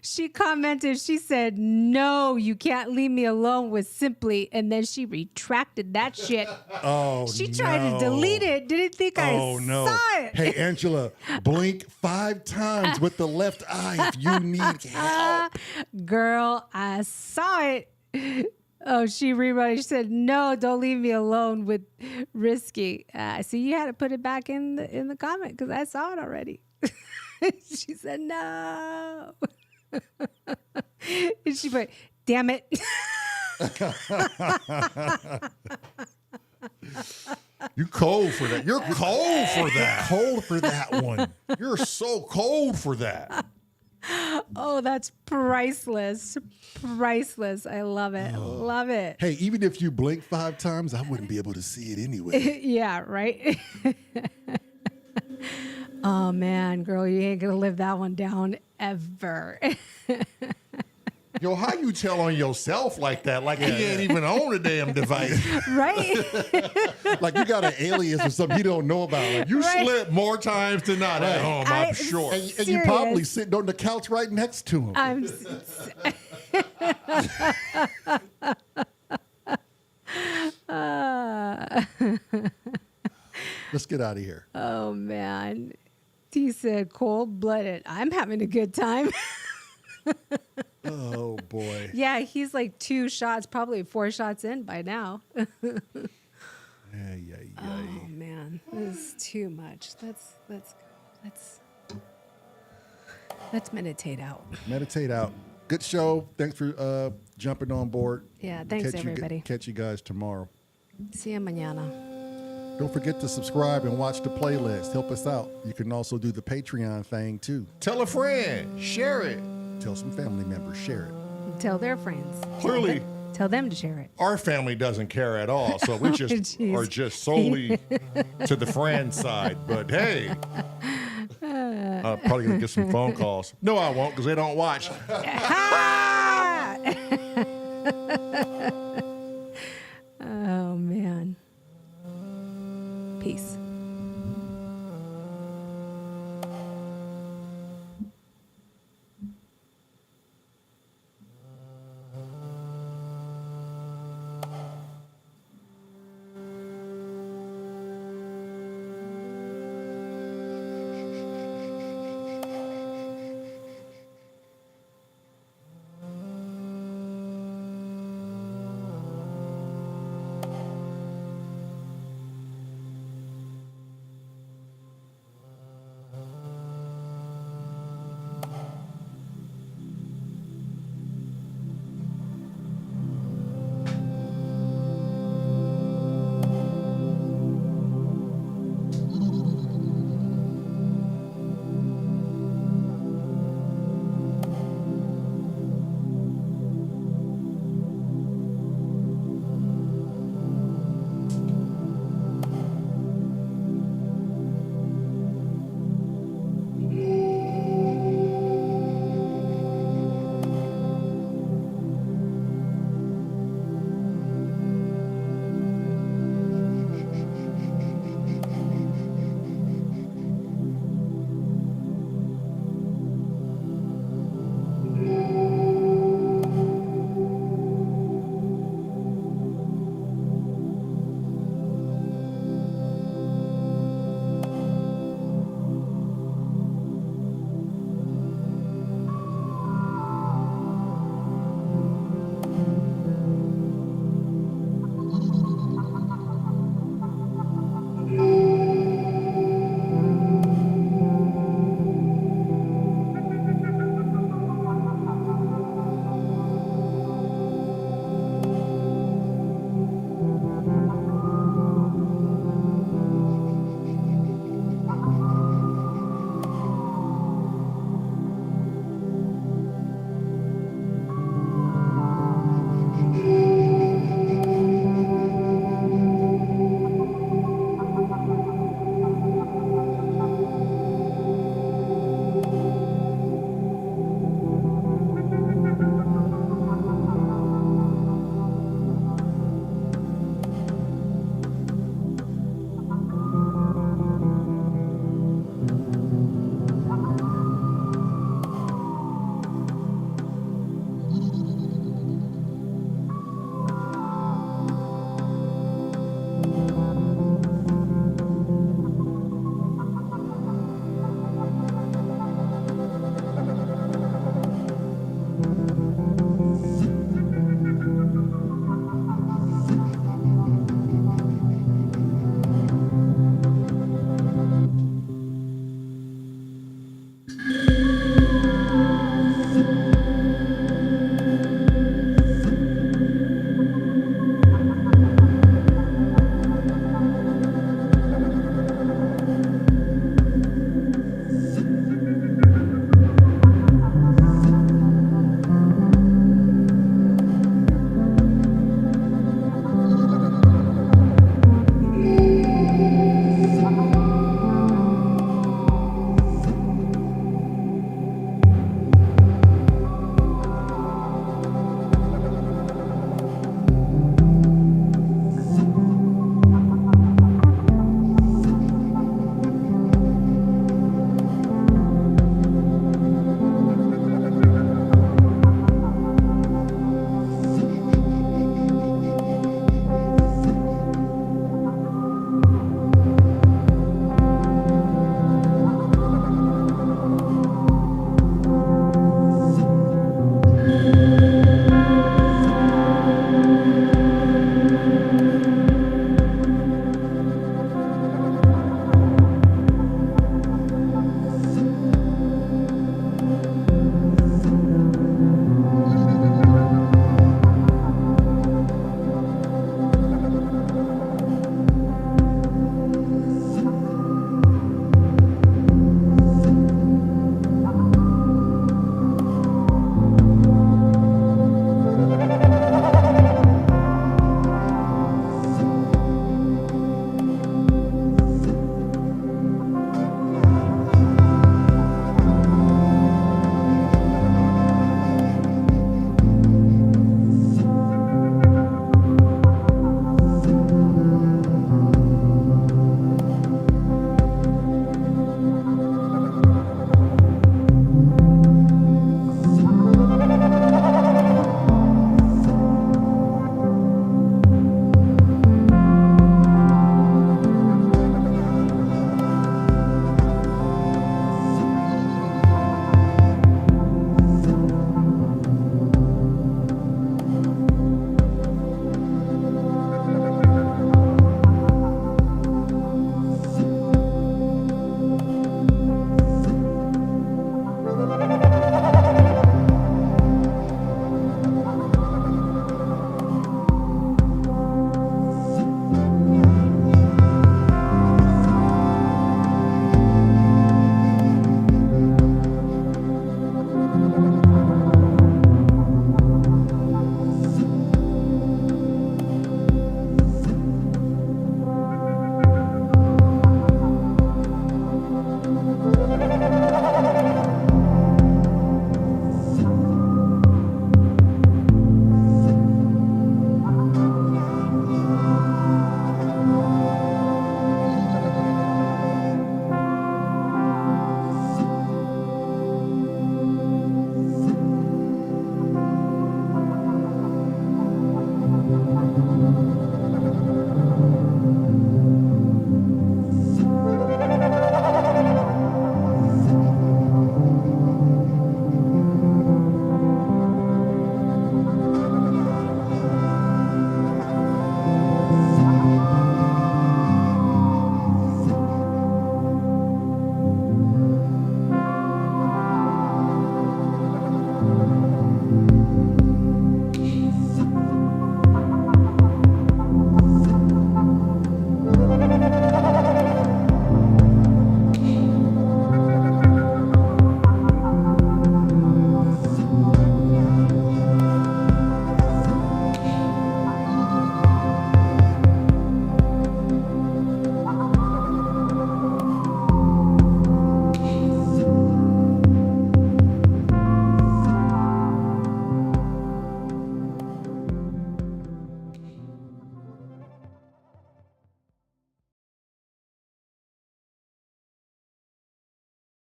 She commented, she said, no, you can't leave me alone with Simply. And then she retracted that shit. Oh, She tried to delete it. Didn't think I saw it. Hey, Angela, blink 5 times with the left eye if you need help. Girl, I saw it. Oh, she rewrote it. She said, no, don't leave me alone with Risky. See, you had to put it back in the comment because I saw it already. She said, no. And she put, damn it. You cold for that. You're cold for that. Cold for that one. You're so cold for that. Oh, that's priceless. Priceless. I love it. Love it. Hey, even if you blink 5 times, I wouldn't be able to see it anyway. Yeah, right? Oh, man, girl, you ain't going to live that one down ever. Yo, how you tell on yourself like that? Like he ain't even on a damn device. Right? Like you got an alias or something you don't know about. Like You Right. slip more times than not at home, I'm sure. and you Serious. probably sitting on the couch right next to him. I'm Let's get out of here. Oh, man. He said, cold-blooded. I'm having a good time. Oh, boy. Yeah, he's like 2 shots, probably 4 shots in by now. Oh, man. This is too much. Let's meditate out. Meditate out. Good show. Thanks for jumping on board. Yeah, thanks, Catch everybody. catch you guys tomorrow. See you mañana. Don't forget to subscribe and watch the playlist. Help us out. You can also do the Patreon thing, too. Tell a friend. Share it. Tell some family members. Share it. Tell their friends. Clearly, Tell them to share it. our family doesn't care at all, so we just Jeez. are just solely to the friend side. But hey, I'm probably gonna get some phone calls. No, I won't, because they don't watch. Ha!